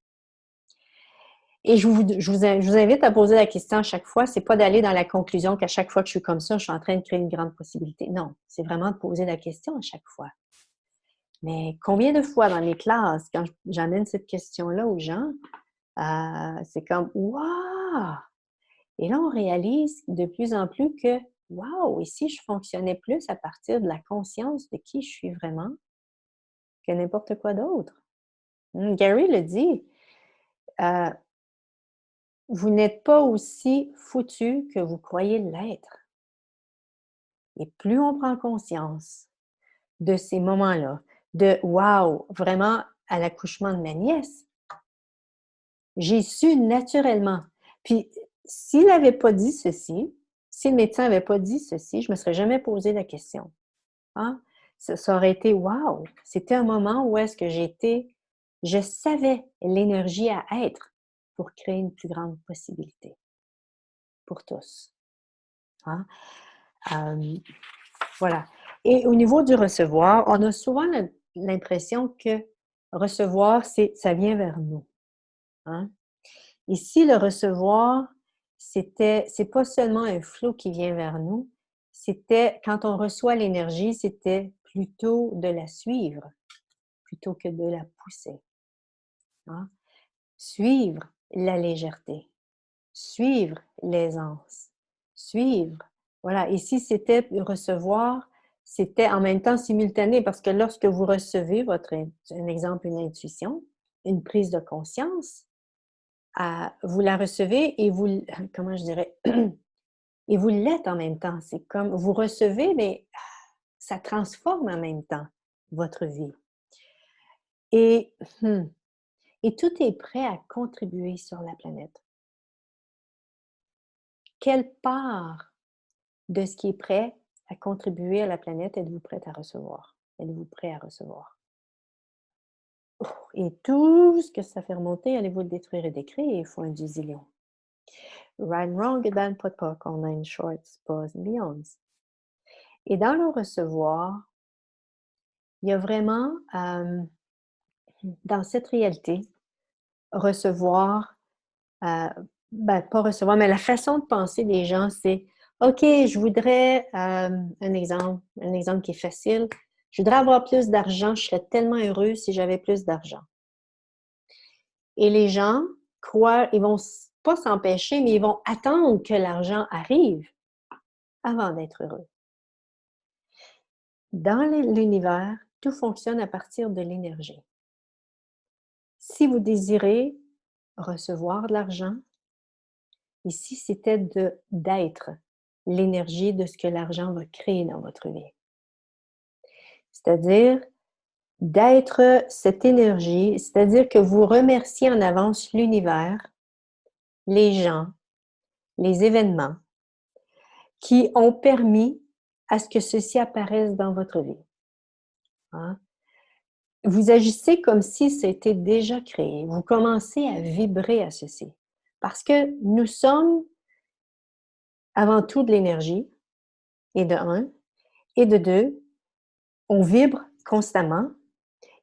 Speaker 1: Et je vous invite à poser la question à chaque fois, c'est pas d'aller dans la conclusion qu'à chaque fois que je suis comme ça, je suis en train de créer une grande possibilité. Non, c'est vraiment de poser la question à chaque fois. Mais combien de fois dans mes classes, quand j'amène cette question-là aux gens, c'est comme «Waouh!» Et là, on réalise de plus en plus que «Waouh! Et si je fonctionnais plus à partir de la conscience de qui je suis vraiment que n'importe quoi d'autre?» Gary le dit, euh, vous n'êtes pas aussi foutu que vous croyez l'être. Et plus on prend conscience de ces moments-là, de wow, vraiment à l'accouchement de ma nièce, j'ai su naturellement. Puis, s'il n'avait pas dit ceci, si le médecin n'avait pas dit ceci, je ne me serais jamais posé la question. Hein? Ça aurait été wow! C'était un moment où est-ce que je savais l'énergie à être pour créer une plus grande possibilité pour tous. Hein? Voilà. Et au niveau du recevoir, on a souvent l'impression que recevoir, ça vient vers nous. Hein? Ici, le recevoir, c'est pas seulement un flot qui vient vers nous, c'était, quand on reçoit l'énergie, c'était plutôt de la suivre, plutôt que de la pousser. Hein? Suivre la légèreté, suivre l'aisance, suivre. Voilà, ici, c'était recevoir, c'était en même temps simultané, parce que lorsque vous recevez un exemple, une intuition, une prise de conscience, vous la recevez et vous, comment je dirais, et vous l'êtes en même temps. C'est comme, vous recevez, mais ça transforme en même temps votre vie. Et, et tout est prêt à contribuer sur la planète. Quelle part de ce qui est prêt à contribuer à la planète êtes-vous prête à recevoir? Êtes-vous prêt à recevoir? Et tout ce que ça fait remonter, allez-vous le détruire et décrire, il faut un zillion. Right and wrong, good bad, pot poc, online shorts, pause and beyonds. Et dans le recevoir, il y a vraiment, dans cette réalité, recevoir, pas recevoir, mais la façon de penser des gens, c'est OK, je voudrais, un exemple qui est facile, je voudrais avoir plus d'argent, je serais tellement heureux si j'avais plus d'argent. Et les gens croient, ils vont pas s'empêcher, mais ils vont attendre que l'argent arrive avant d'être heureux. Dans l'univers, tout fonctionne à partir de l'énergie. Si vous désirez recevoir de l'argent, ici, c'était d'être l'énergie de ce que l'argent va créer dans votre vie. C'est-à-dire d'être cette énergie, c'est-à-dire que vous remerciez en avance l'univers, les gens, les événements qui ont permis à ce que ceci apparaisse dans votre vie. Hein? Vous agissez comme si c'était déjà créé. Vous commencez à vibrer à ceci. Parce que nous sommes avant tout de l'énergie, et de un, et de deux, on vibre constamment.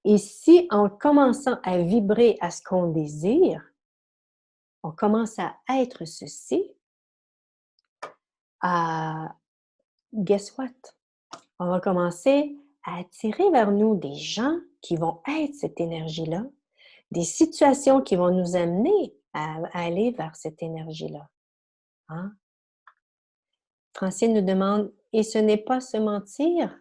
Speaker 1: Et si en commençant à vibrer à ce qu'on désire, on commence à être ceci, guess what? On va commencer à attirer vers nous des gens qui vont être cette énergie-là, des situations qui vont nous amener à aller vers cette énergie-là. Hein? Francine nous demande, et ce n'est pas se mentir?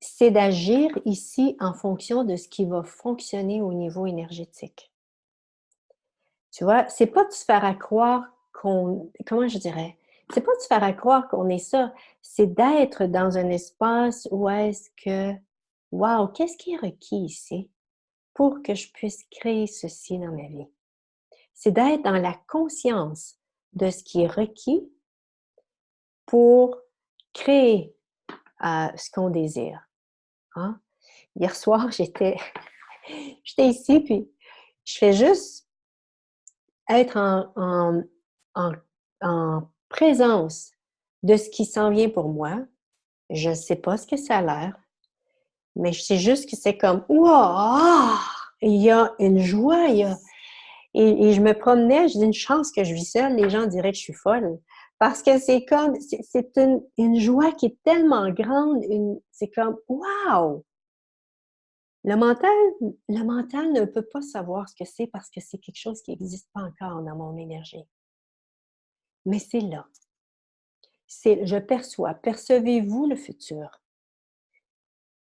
Speaker 1: C'est d'agir ici en fonction de ce qui va fonctionner au niveau énergétique. Tu vois, c'est pas de se faire à croire comment je dirais? C'est pas de se faire à croire qu'on est ça, c'est d'être dans un espace où est-ce que, wow, qu'est-ce qui est requis ici pour que je puisse créer ceci dans ma vie? C'est d'être dans la conscience de ce qui est requis pour créer ce qu'on désire. Hein? Hier soir, j'étais ici, puis je fais juste être en présence de ce qui s'en vient pour moi. Je ne sais pas ce que ça a l'air, mais je sais juste que c'est comme « Wow! » Il y a une joie, et je me promenais, je dis une chance que je vis seule, les gens diraient que je suis folle. Parce que c'est comme, c'est une joie qui est tellement grande, c'est comme « Wow! » Le mental ne peut pas savoir ce que c'est parce que c'est quelque chose qui n'existe pas encore dans mon énergie. Mais c'est là. C'est je perçois. Percevez-vous le futur?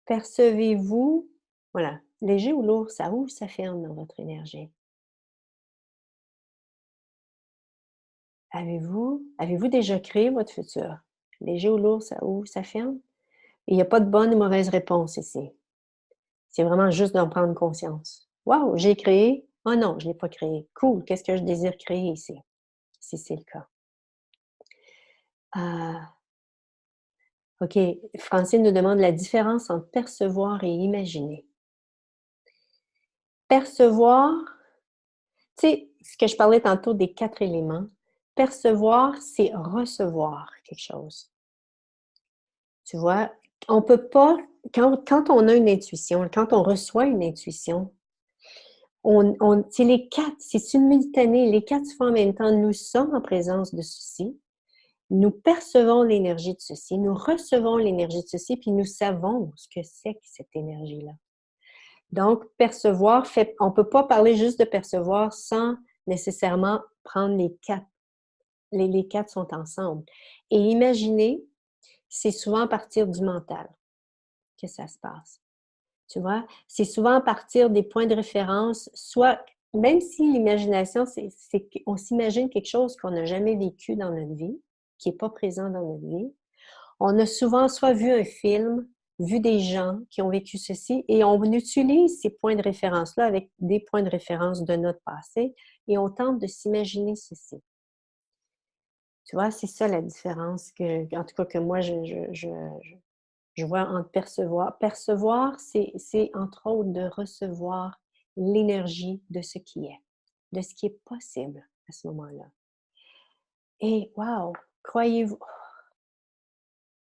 Speaker 1: Percevez-vous voilà, léger ou lourd, ça ouvre, ça ferme dans votre énergie. Avez-vous déjà créé votre futur? Léger ou lourd, ça ouvre, ça ferme? Il n'y a pas de bonne ou mauvaise réponse ici. C'est vraiment juste d'en prendre conscience. Wow, j'ai créé. Oh non, je ne l'ai pas créé. Cool, qu'est-ce que je désire créer ici? Si c'est le cas. OK, Francine nous demande la différence entre percevoir et imaginer. Percevoir, tu sais, ce que je parlais tantôt des 4 éléments, percevoir, c'est recevoir quelque chose. Tu vois? On peut pas quand on a une intuition, quand on reçoit une intuition, c'est les 4, c'est simultané, les 4 se font en même temps. Nous sommes en présence de ceci, nous percevons l'énergie de ceci, nous recevons l'énergie de ceci, puis nous savons ce que c'est que cette énergie-là. Donc, percevoir on ne peut pas parler juste de percevoir sans nécessairement prendre les 4. Les 4 sont ensemble. Et imaginer, c'est souvent à partir du mental que ça se passe. Tu vois? C'est souvent à partir des points de référence, soit, même si l'imagination, c'est qu'on s'imagine quelque chose qu'on n'a jamais vécu dans notre vie, qui n'est pas présent dans notre vie. On a souvent soit vu un film, vu des gens qui ont vécu ceci, et on utilise ces points de référence-là avec des points de référence de notre passé, et on tente de s'imaginer ceci. Tu vois, c'est ça la différence en tout cas, que moi, je vois entre percevoir. Percevoir, c'est entre autres de recevoir l'énergie de ce qui est, de ce qui est possible à ce moment-là. Et wow, croyez-vous,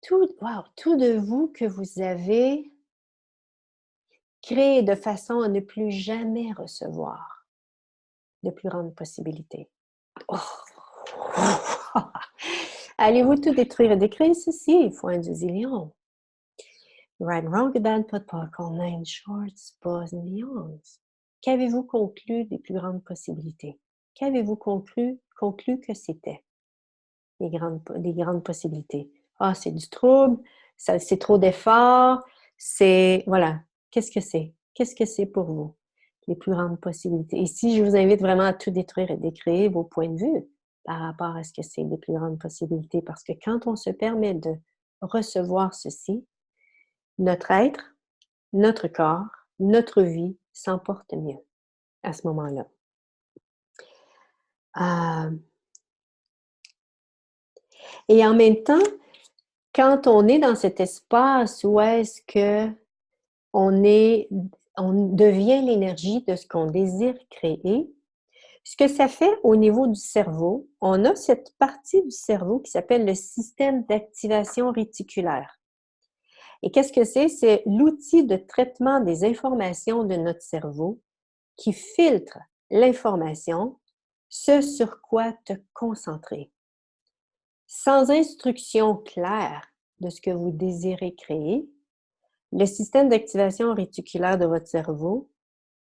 Speaker 1: tout de vous que vous avez créé de façon à ne plus jamais recevoir de plus grandes possibilités. Oh! Allez-vous tout détruire et décrire ceci? Il faut un zillion. Right, wrong, bad, pot, all nine shorts, boys and beyonds. Qu'avez-vous conclu des plus grandes possibilités? Qu'avez-vous conclu que c'était les grandes possibilités? Ah, c'est du trouble, c'est trop d'efforts, voilà. Qu'est-ce que c'est? Qu'est-ce que c'est pour vous, les plus grandes possibilités? Et si je vous invite vraiment à tout détruire et décréer vos points de vue par rapport à ce que c'est les plus grandes possibilités, parce que quand on se permet de recevoir ceci, notre être, notre corps, notre vie s'en porte mieux à ce moment-là. Et en même temps, quand on est dans cet espace où est-ce que on devient l'énergie de ce qu'on désire créer, ce que ça fait au niveau du cerveau, on a cette partie du cerveau qui s'appelle le système d'activation réticulaire. Et qu'est-ce que c'est? C'est l'outil de traitement des informations de notre cerveau qui filtre l'information, ce sur quoi te concentrer. Sans instruction claire de ce que vous désirez créer, le système d'activation réticulaire de votre cerveau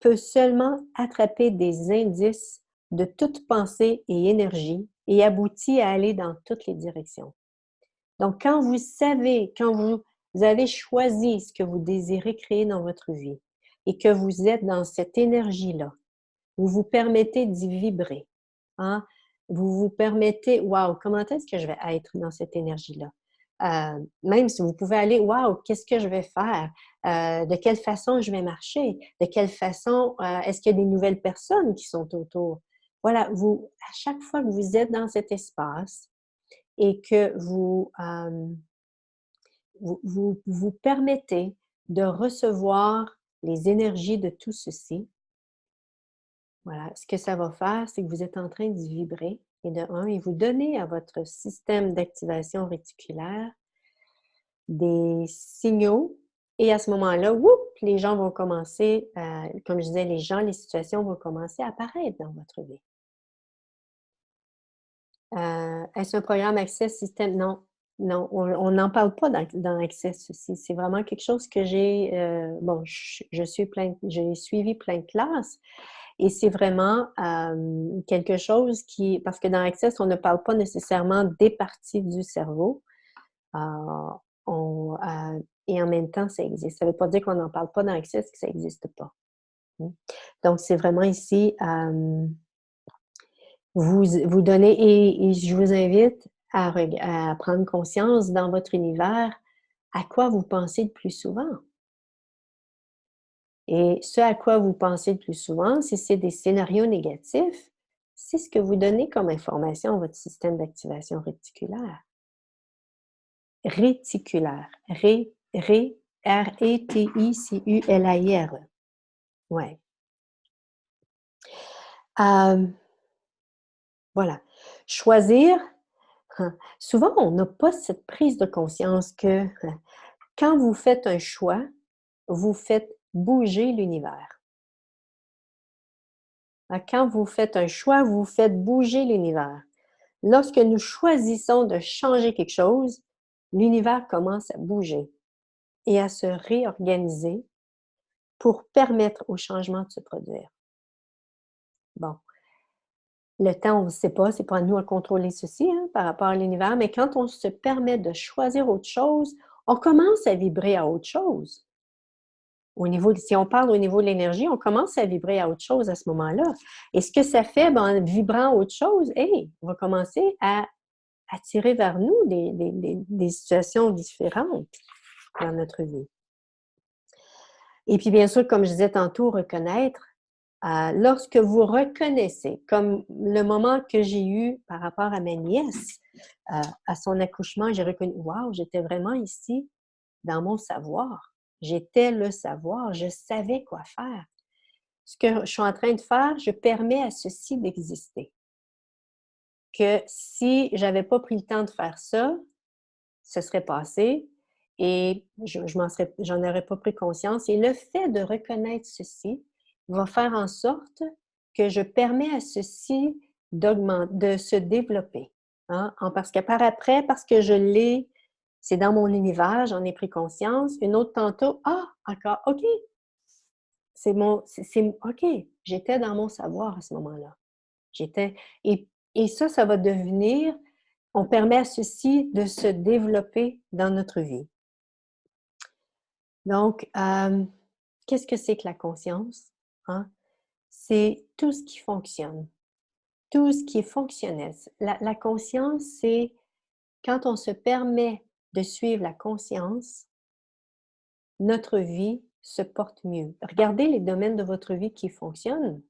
Speaker 1: peut seulement attraper des indices de toute pensée et énergie et aboutit à aller dans toutes les directions. Donc, quand vous avez choisi ce que vous désirez créer dans votre vie et que vous êtes dans cette énergie-là, vous vous permettez d'y vibrer. Hein? Vous vous permettez, waouh, comment est-ce que je vais être dans cette énergie-là? Même si vous pouvez aller, waouh, qu'est-ce que je vais faire? De quelle façon je vais marcher? De quelle façon, est-ce qu'il y a des nouvelles personnes qui sont autour? Voilà, à chaque fois que vous êtes dans cet espace et que vous permettez de recevoir les énergies de tout ceci, voilà, ce que ça va faire, c'est que vous êtes en train d'y vibrer et vous donnez à votre système d'activation réticulaire des signaux et à ce moment-là, les gens vont commencer, comme je disais, les situations vont commencer à apparaître dans votre vie. Est-ce un programme Access Système? Non, non, on n'en parle pas dans Access aussi. C'est vraiment quelque chose que j'ai, j'ai suivi plein de classes Et c'est vraiment quelque chose qui... Parce que dans Access, on ne parle pas nécessairement des parties du cerveau. Et en même temps, ça existe. Ça ne veut pas dire qu'on n'en parle pas dans Access, que ça n'existe pas. Donc, c'est vraiment ici, vous donnez... Et je vous invite à prendre conscience dans votre univers à quoi vous pensez le plus souvent. Et ce à quoi vous pensez le plus souvent, si c'est des scénarios négatifs, c'est ce que vous donnez comme information à votre système d'activation réticulaire. Réticulaire. R-E-T-I-C-U-L-A-I-R-E. Ouais. Voilà. Choisir. Souvent, on n'a pas cette prise de conscience que quand vous faites un choix, vous faites bouger l'univers. Quand vous faites un choix, vous faites bouger l'univers. Lorsque nous choisissons de changer quelque chose, l'univers commence à bouger et à se réorganiser pour permettre au changement de se produire. Bon. Le temps, on ne sait pas, c'est pas à nous à contrôler ceci par rapport à l'univers, mais quand on se permet de choisir autre chose, on commence à vibrer à autre chose. Si on parle au niveau de l'énergie, on commence à vibrer à autre chose à ce moment-là. Et ce que ça fait, en vibrant à autre chose, on va commencer à attirer vers nous des situations différentes dans notre vie. Et puis, bien sûr, comme je disais tantôt, reconnaître. Lorsque vous reconnaissez, comme le moment que j'ai eu par rapport à ma nièce, à son accouchement, j'ai reconnu, wow, j'étais vraiment ici dans mon savoir. J'étais le savoir, je savais quoi faire. Ce que je suis en train de faire, je permets à ceci d'exister. Que si je n'avais pas pris le temps de faire ça, ce serait passé et j'en aurais pas pris conscience. Et le fait de reconnaître ceci va faire en sorte que je permets à ceci de se développer. Parce que par après, parce que je l'ai, c'est dans mon univers, j'en ai pris conscience. Une autre tantôt, encore, OK. OK, j'étais dans mon savoir à ce moment-là. Et ça va devenir, on permet à ceci de se développer dans notre vie. Donc, qu'est-ce que c'est que la conscience? C'est tout ce qui fonctionne, tout ce qui est fonctionnel. La conscience, c'est quand on se permet de suivre la conscience, notre vie se porte mieux. Regardez les domaines de votre vie qui fonctionnent,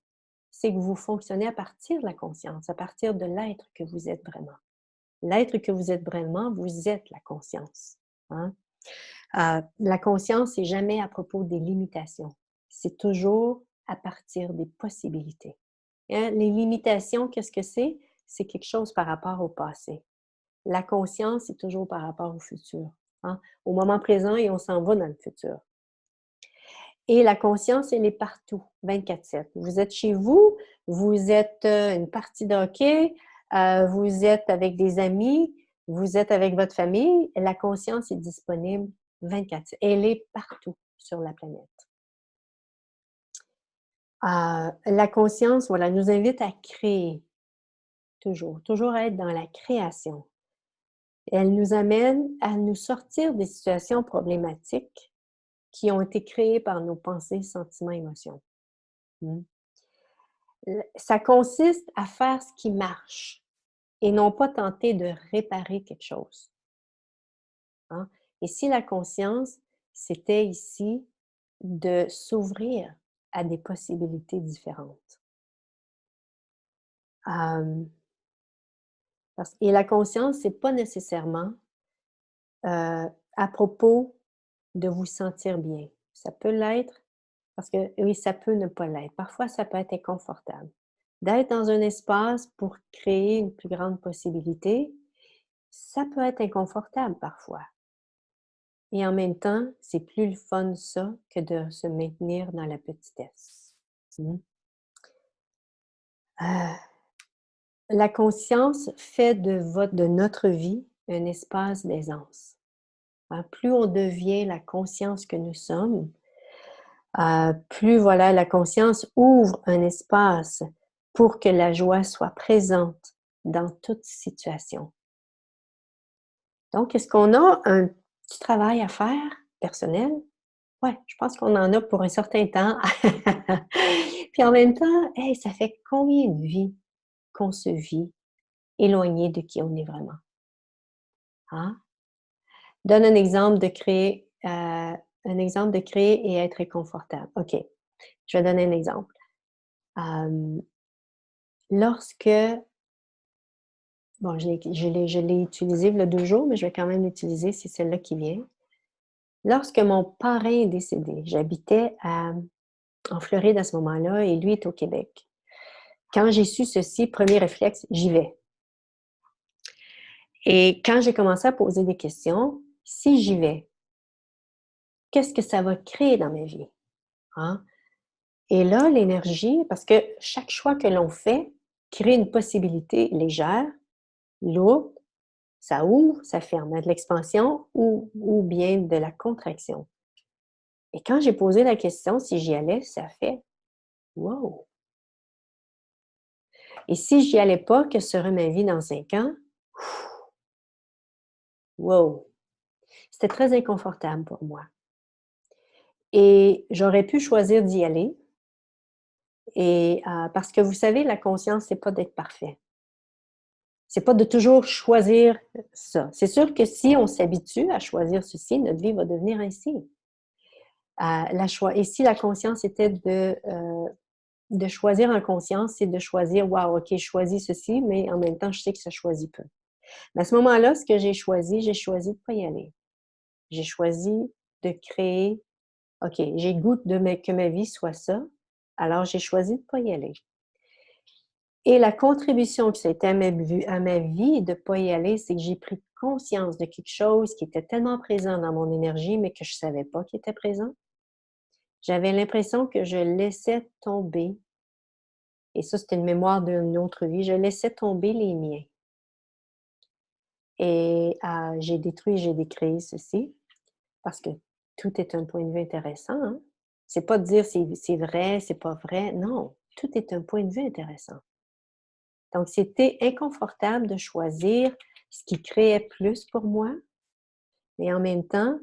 Speaker 1: c'est que vous fonctionnez à partir de la conscience, à partir de l'être que vous êtes vraiment. L'être que vous êtes vraiment, vous êtes la conscience. La conscience, c'est jamais à propos des limitations. C'est toujours à partir des possibilités. Les limitations, qu'est-ce que c'est? C'est quelque chose par rapport au passé. La conscience, c'est toujours par rapport au futur. Au moment présent et on s'en va dans le futur. Et la conscience, elle est partout, 24/7. Vous êtes chez vous, vous êtes une partie de hockey, vous êtes avec des amis, vous êtes avec votre famille. La conscience est disponible 24/7. Elle est partout sur la planète. La conscience, voilà, nous invite à créer, toujours à être dans la création. Elle nous amène à nous sortir des situations problématiques qui ont été créées par nos pensées, sentiments, émotions. Ça consiste à faire ce qui marche et non pas tenter de réparer quelque chose. Et si la conscience, c'était ici de s'ouvrir à des possibilités différentes. Et la conscience, c'est pas nécessairement à propos de vous sentir bien. Ça peut l'être, parce que oui, ça peut ne pas l'être. Parfois, ça peut être inconfortable. D'être dans un espace pour créer une plus grande possibilité, ça peut être inconfortable parfois. Et en même temps, c'est plus le fun ça que de se maintenir dans la petitesse. La conscience fait de notre vie un espace d'aisance. Plus on devient la conscience que nous sommes, plus voilà, la conscience ouvre un espace pour que la joie soit présente dans toute situation. Donc, est-ce qu'on a un petit travail à faire personnel? Ouais, je pense qu'on en a pour un certain temps. Puis en même temps, hey, ça fait combien de vies qu'on se vit éloigné de qui on est vraiment? Hein? Donne un exemple de créer et être confortable. OK, je vais donner un exemple. Lorsque, bon, je l'ai utilisé il y a 2 jours, mais je vais quand même l'utiliser, c'est celle-là qui vient. Lorsque mon parrain est décédé, j'habitais en Floride à ce moment-là et lui est au Québec. Quand j'ai su ceci, premier réflexe, j'y vais. Et quand j'ai commencé à poser des questions, si j'y vais, qu'est-ce que ça va créer dans ma vie? Hein? Et là, l'énergie, parce que chaque choix que l'on fait crée une possibilité légère, lourde, ça ouvre, ça ferme, de l'expansion ou bien de la contraction. Et quand j'ai posé la question si j'y allais, ça fait wow! Et si j'y allais pas, que serait ma vie dans 5 ans? Wow! C'était très inconfortable pour moi. Et j'aurais pu choisir d'y aller. Et parce que vous savez, la conscience, c'est pas d'être parfait. C'est pas de toujours choisir ça. C'est sûr que si on s'habitue à choisir ceci, notre vie va devenir ainsi. Et si la conscience était de choisir en conscience, c'est de choisir, wow, OK, je choisis ceci, mais en même temps, je sais que ça choisit peu. Mais à ce moment-là, ce que j'ai choisi de ne pas y aller. J'ai choisi de créer, OK, j'ai le goût que ma vie soit ça, alors j'ai choisi de ne pas y aller. Et la contribution que ça a été à ma vie de ne pas y aller, c'est que j'ai pris conscience de quelque chose qui était tellement présent dans mon énergie, mais que je ne savais pas qu'il était présent. J'avais l'impression que je laissais tomber, et ça, c'était une mémoire d'une autre vie, je laissais tomber les miens. Et j'ai détruit, j'ai décréé ceci, parce que tout est un point de vue intéressant. Hein? C'est pas de dire c'est vrai, c'est pas vrai. Non, tout est un point de vue intéressant. Donc, c'était inconfortable de choisir ce qui créait plus pour moi, mais en même temps,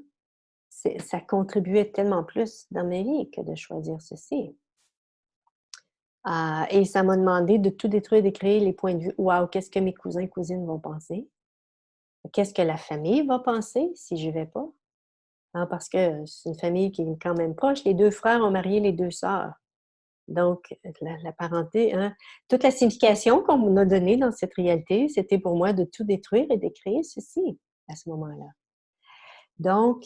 Speaker 1: ça contribuait tellement plus dans ma vie que de choisir ceci. Et ça m'a demandé de tout détruire, de créer les points de vue. Wow, qu'est-ce que mes cousins et cousines vont penser? Qu'est-ce que la famille va penser si je ne vais pas? Hein, parce que c'est une famille qui est quand même proche. Les 2 frères ont marié les 2 sœurs. Donc, la parenté, hein, toute la signification qu'on m'a donnée dans cette réalité, c'était pour moi de tout détruire et de créer ceci à ce moment-là. Donc,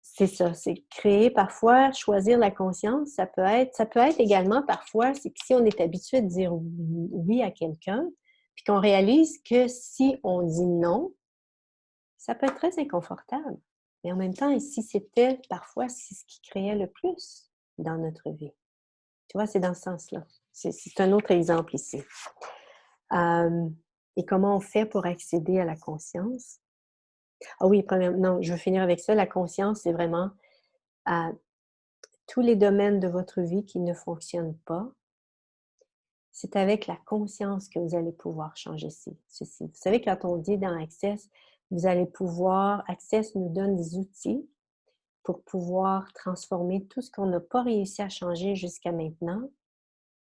Speaker 1: c'est ça, c'est créer parfois, choisir la conscience, ça peut être également parfois, c'est que si on est habitué de dire oui à quelqu'un, puis qu'on réalise que si on dit non, ça peut être très inconfortable. Mais en même temps, et si c'était parfois c'est ce qui créait le plus dans notre vie. Tu vois, c'est dans ce sens-là. C'est un autre exemple ici. Et comment on fait pour accéder à la conscience? Ah oui, non, je veux finir avec ça. La conscience, c'est vraiment tous les domaines de votre vie qui ne fonctionnent pas. C'est avec la conscience que vous allez pouvoir changer ceci. Vous savez, quand on dit dans Access, vous allez pouvoir, Access nous donne des outils pour pouvoir transformer tout ce qu'on n'a pas réussi à changer jusqu'à maintenant.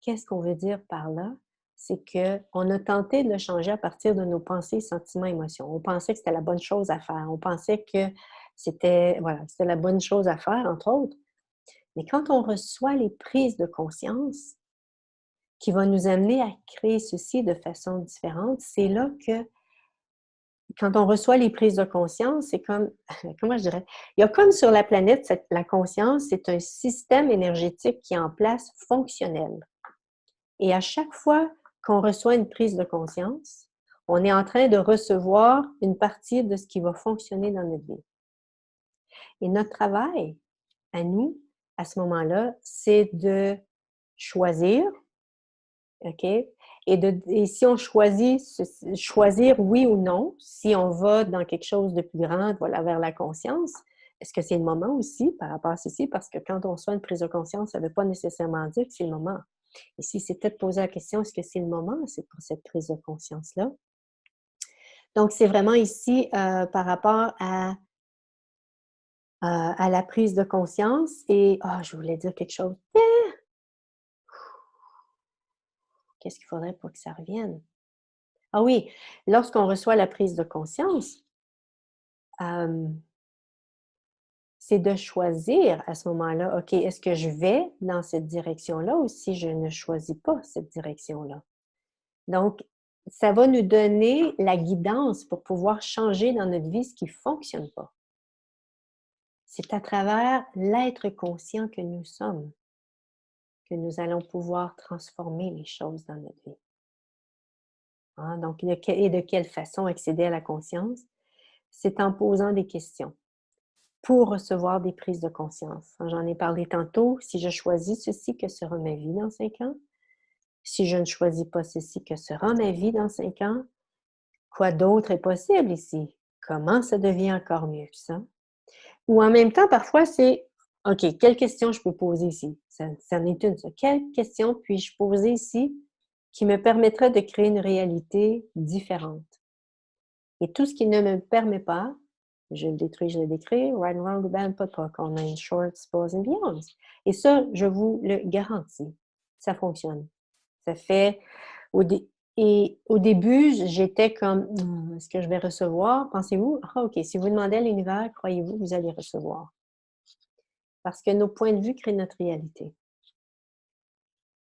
Speaker 1: Qu'est-ce qu'on veut dire par là? C'est qu'on a tenté de le changer à partir de nos pensées, sentiments, émotions. On pensait que c'était la bonne chose à faire. On pensait que c'était la bonne chose à faire, entre autres. Mais quand on reçoit les prises de conscience qui vont nous amener à créer ceci de façon différente, c'est là que quand on reçoit les prises de conscience, c'est comme, comment je dirais, il y a comme sur la planète, la conscience, c'est un système énergétique qui est en place fonctionnel. Et à chaque fois qu'on reçoit une prise de conscience, on est en train de recevoir une partie de ce qui va fonctionner dans notre vie. Et notre travail, à nous, à ce moment-là, c'est de choisir, OK? Et si on choisir oui ou non, si on va dans quelque chose de plus grand, voilà, vers la conscience, est-ce que c'est le moment aussi par rapport à ceci? Parce que quand on reçoit une prise de conscience, ça ne veut pas nécessairement dire que c'est le moment. Ici, c'est peut-être poser la question, est-ce que c'est le moment c'est pour cette prise de conscience-là? Donc, c'est vraiment ici par rapport à la prise de conscience et je voulais dire quelque chose. Qu'est-ce qu'il faudrait pour que ça revienne? Ah oui, lorsqu'on reçoit la prise de conscience, c'est de choisir à ce moment-là, OK, est-ce que je vais dans cette direction-là ou si je ne choisis pas cette direction-là? Donc, ça va nous donner la guidance pour pouvoir changer dans notre vie ce qui ne fonctionne pas. C'est à travers l'être conscient que nous sommes que nous allons pouvoir transformer les choses dans notre vie. Hein? Donc, et de quelle façon accéder à la conscience? C'est en posant des questions pour recevoir des prises de conscience. J'en ai parlé tantôt. Si je choisis ceci, que sera ma vie dans 5 ans? Si je ne choisis pas ceci, que sera ma vie dans 5 ans? Quoi d'autre est possible ici? Comment ça devient encore mieux que ça? Ou en même temps, parfois, c'est OK, quelle question je peux poser ici? Ça en est une, ça. Quelle question puis-je poser ici qui me permettrait de créer une réalité différente? Et tout ce qui ne me permet pas, je le détruis, je le décris. Right and wrong, bad, pas de POC. On a une short, suppose and beyond. Et ça, je vous le garantis. Ça fonctionne. Ça fait... Et au début, j'étais comme, est-ce que je vais recevoir? Pensez-vous? Ah, OK, si vous demandez à l'univers, croyez-vous que vous allez recevoir? Parce que nos points de vue créent notre réalité.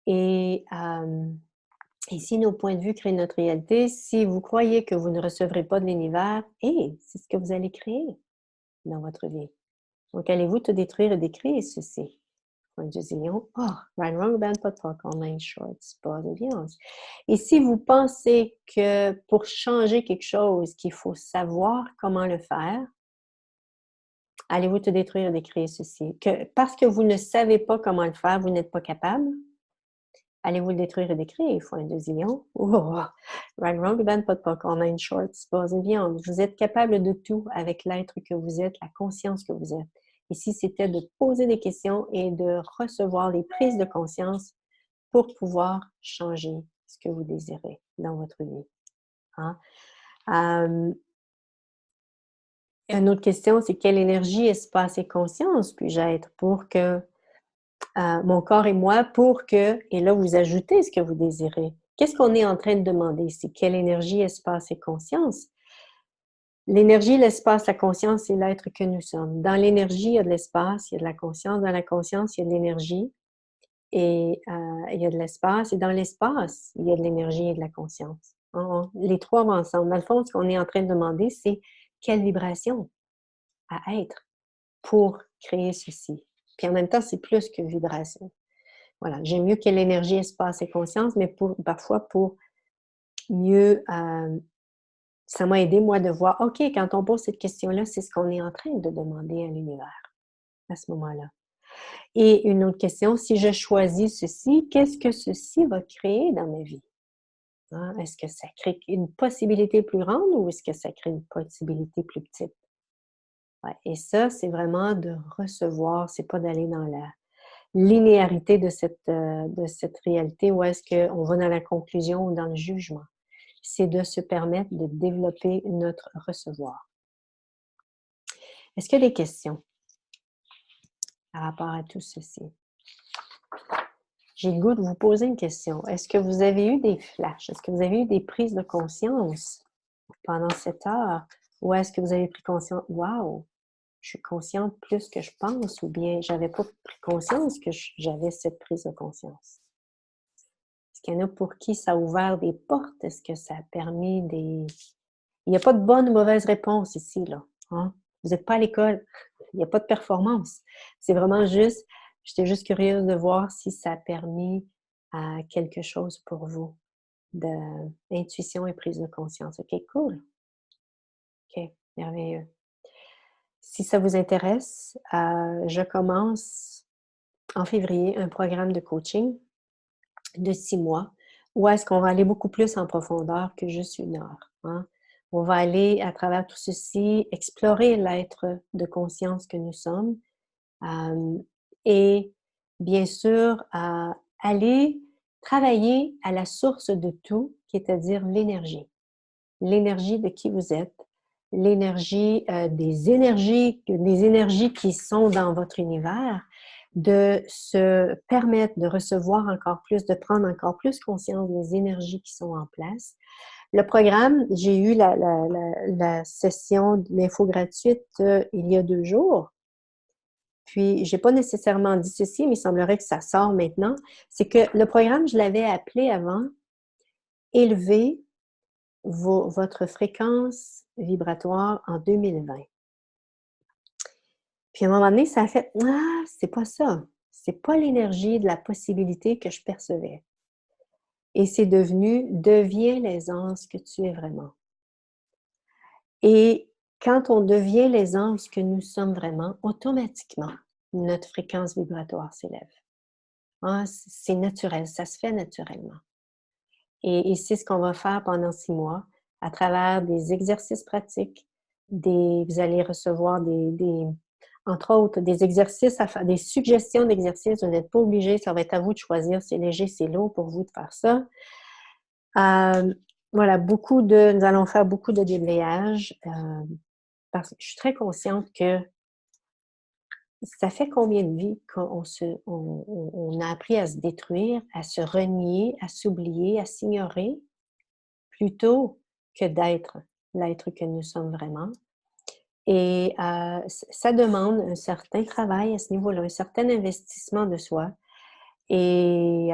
Speaker 1: Et si nos points de vue créent notre réalité, si vous croyez que vous ne recevrez pas de l'univers, c'est ce que vous allez créer dans votre vie. Donc, allez-vous tout détruire et décrire ceci? Point de zillion. Right, wrong, bad, pas de talk, online, short, pas de violence. Et si vous pensez que pour changer quelque chose, qu'il faut savoir comment le faire, allez-vous tout détruire et décrire ceci? Que parce que vous ne savez pas comment le faire, vous n'êtes pas capable, allez-vous le détruire et décrire? Point de zillion. Right, wrong, bad, pas de talk, online, short, pas de violence. Vous êtes capable de tout avec l'être que vous êtes, la conscience que vous êtes. Ici, c'était de poser des questions et de recevoir les prises de conscience pour pouvoir changer ce que vous désirez dans votre vie. Hein? Une autre question, c'est quelle énergie, espace et conscience puis-je être pour que mon corps et moi, pour que, et là vous ajoutez ce que vous désirez. Qu'est-ce qu'on est en train de demander ici? Quelle énergie, espace et conscience? L'énergie, l'espace, la conscience, c'est l'être que nous sommes. Dans l'énergie, il y a de l'espace, il y a de la conscience. Dans la conscience, il y a de l'énergie et il y a de l'espace. Et dans l'espace, il y a de l'énergie et de la conscience. Les trois vont ensemble. Dans le fond, ce qu'on est en train de demander, c'est quelle vibration à être pour créer ceci. Puis en même temps, c'est plus que vibration. Voilà, j'aime mieux qu'il y ait l'énergie, espace et conscience, mais parfois pour mieux... ça m'a aidé, moi, de voir, OK, quand on pose cette question-là, c'est ce qu'on est en train de demander à l'univers à ce moment-là. Et une autre question, si je choisis ceci, qu'est-ce que ceci va créer dans ma vie? Hein? Est-ce que ça crée une possibilité plus grande ou est-ce que ça crée une possibilité plus petite? Ouais, et ça, c'est vraiment de recevoir, c'est pas d'aller dans la linéarité de cette réalité où est-ce qu'on va dans la conclusion ou dans le jugement. C'est de se permettre de développer notre recevoir. Est-ce qu'il y a des questions par rapport à tout ceci? J'ai le goût de vous poser une question. Est-ce que vous avez eu des flashs? Est-ce que vous avez eu des prises de conscience pendant cette heure? Ou est-ce que vous avez pris conscience? Wow! Je suis consciente plus que je pense, ou bien j'avais pas pris conscience que j'avais cette prise de conscience. Est-ce qu'il y en a pour qui ça a ouvert des portes? Est-ce que ça a permis des... Il n'y a pas de bonne ou mauvaise réponse ici, là. Hein? Vous n'êtes pas à l'école. Il n'y a pas de performance. C'est vraiment juste, j'étais juste curieuse de voir si ça a permis quelque chose pour vous d'intuition et prise de conscience. OK, cool. OK, merveilleux. Si ça vous intéresse, je commence en février un programme de coaching de 6 mois où est-ce qu'on va aller beaucoup plus en profondeur que juste 1 heure. Hein? On va aller à travers tout ceci, explorer l'être de conscience que nous sommes et bien sûr aller travailler à la source de tout, qui est à dire l'énergie. L'énergie de qui vous êtes, l'énergie des énergies qui sont dans votre univers, de se permettre de recevoir encore plus, de prendre encore plus conscience des énergies qui sont en place. Le programme, j'ai eu la session d'info gratuite il y a 2 jours. Puis, je n'ai pas nécessairement dit ceci, mais il semblerait que ça sort maintenant. C'est que le programme, je l'avais appelé avant « Élever votre fréquence vibratoire en 2020 ». Puis, à un moment donné, ça a fait « Ah, c'est pas ça. C'est pas l'énergie de la possibilité que je percevais. » Et c'est devenu « Deviens l'aisance que tu es vraiment ». Et quand on devient l'aisance que nous sommes vraiment, automatiquement, notre fréquence vibratoire s'élève. Ah, c'est naturel, ça se fait naturellement. Et c'est ce qu'on va faire pendant 6 mois, à travers des exercices pratiques, vous allez recevoir entre autres, des exercices à faire, des suggestions d'exercices. Vous n'êtes pas obligé, ça va être à vous de choisir, c'est léger, c'est lourd pour vous de faire ça. Voilà, nous allons faire beaucoup de déblayage, parce que je suis très consciente que ça fait combien de vies qu'on a appris à se détruire, à se renier, à s'oublier, à s'ignorer, plutôt que d'être l'être que nous sommes vraiment. Et ça demande un certain travail à ce niveau-là, un certain investissement de soi. Et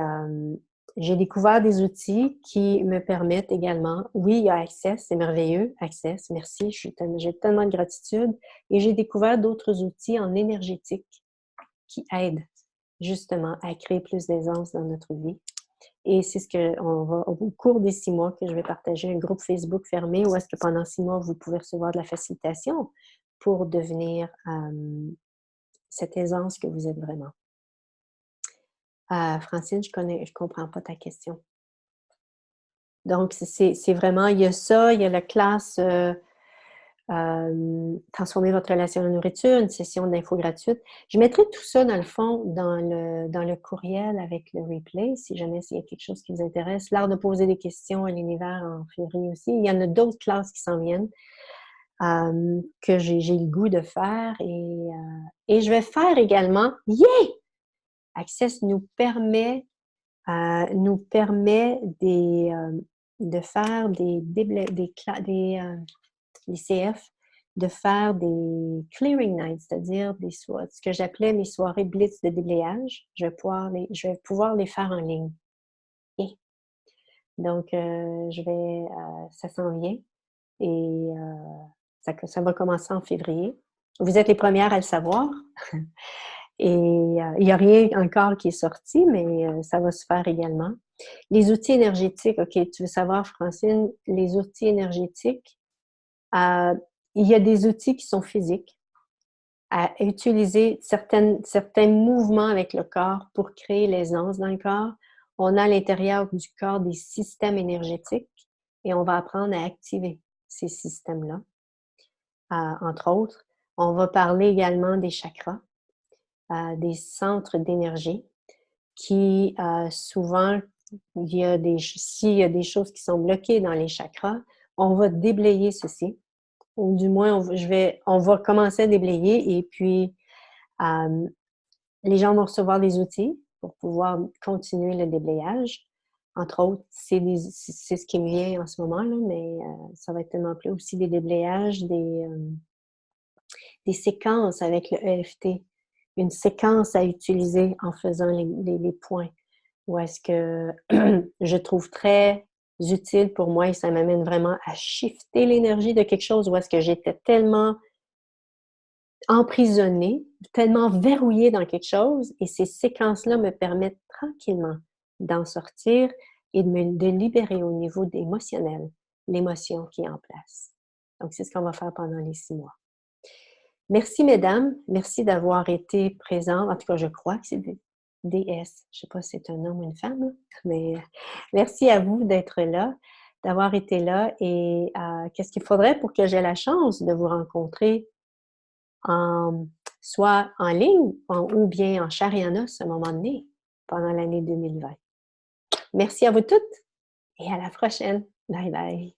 Speaker 1: j'ai découvert des outils qui me permettent également, oui, il y a Access, c'est merveilleux, Access, merci, j'ai tellement de gratitude. Et j'ai découvert d'autres outils en énergétique qui aident justement à créer plus d'aisance dans notre vie. Et c'est ce qu'on va, au cours des 6 mois, que je vais partager un groupe Facebook fermé où est-ce que pendant 6 mois, vous pouvez recevoir de la facilitation pour devenir cette aisance que vous êtes vraiment. Francine, je comprends pas ta question. Donc, c'est vraiment, il y a ça, il y a la classe transformer votre relation à la nourriture, une session d'info gratuite. Je mettrai tout ça, dans le fond, dans le courriel avec le replay, si jamais il y a quelque chose qui vous intéresse. L'art de poser des questions à l'univers en février aussi. Il y en a d'autres classes qui s'en viennent que j'ai le goût de faire. Et je vais faire également, Access nous permet de faire les CF, de faire des clearing nights, c'est-à-dire ce que j'appelais mes soirées blitz de déblayage. Je vais pouvoir les faire en ligne. Et donc, ça s'en vient et ça va commencer en février. Vous êtes les premières à le savoir. Et il n'y a rien encore qui est sorti, mais ça va se faire également. Les outils énergétiques, OK, tu veux savoir, Francine, les outils énergétiques, il y a des outils qui sont physiques, à utiliser certains mouvements avec le corps pour créer l'aisance dans le corps. On a à l'intérieur du corps des systèmes énergétiques et on va apprendre à activer ces systèmes-là. Entre autres, on va parler également des chakras, des centres d'énergie qui souvent, s'il y a des choses qui sont bloquées dans les chakras, on va déblayer ceci. Ou du moins, on va commencer à déblayer et puis les gens vont recevoir des outils pour pouvoir continuer le déblayage. Entre autres, c'est ce qui me vient en ce moment, là, mais ça va être tellement plus aussi des déblayages, des séquences avec le EFT, une séquence à utiliser en faisant les points. Ou est-ce que je trouve très utile pour moi et ça m'amène vraiment à shifter l'énergie de quelque chose où est-ce que j'étais tellement emprisonnée, tellement verrouillée dans quelque chose et ces séquences-là me permettent tranquillement d'en sortir et de libérer au niveau émotionnel l'émotion qui est en place. Donc, c'est ce qu'on va faire pendant les 6 mois. Merci, mesdames. Merci d'avoir été présentes. En tout cas, je crois que c'est des DS. Je ne sais pas si c'est un homme ou une femme, mais merci à vous d'être là, d'avoir été là et qu'est-ce qu'il faudrait pour que j'aie la chance de vous rencontrer soit en ligne ou bien en chair et en os à un moment donné pendant l'année 2020. Merci à vous toutes et à la prochaine. Bye bye.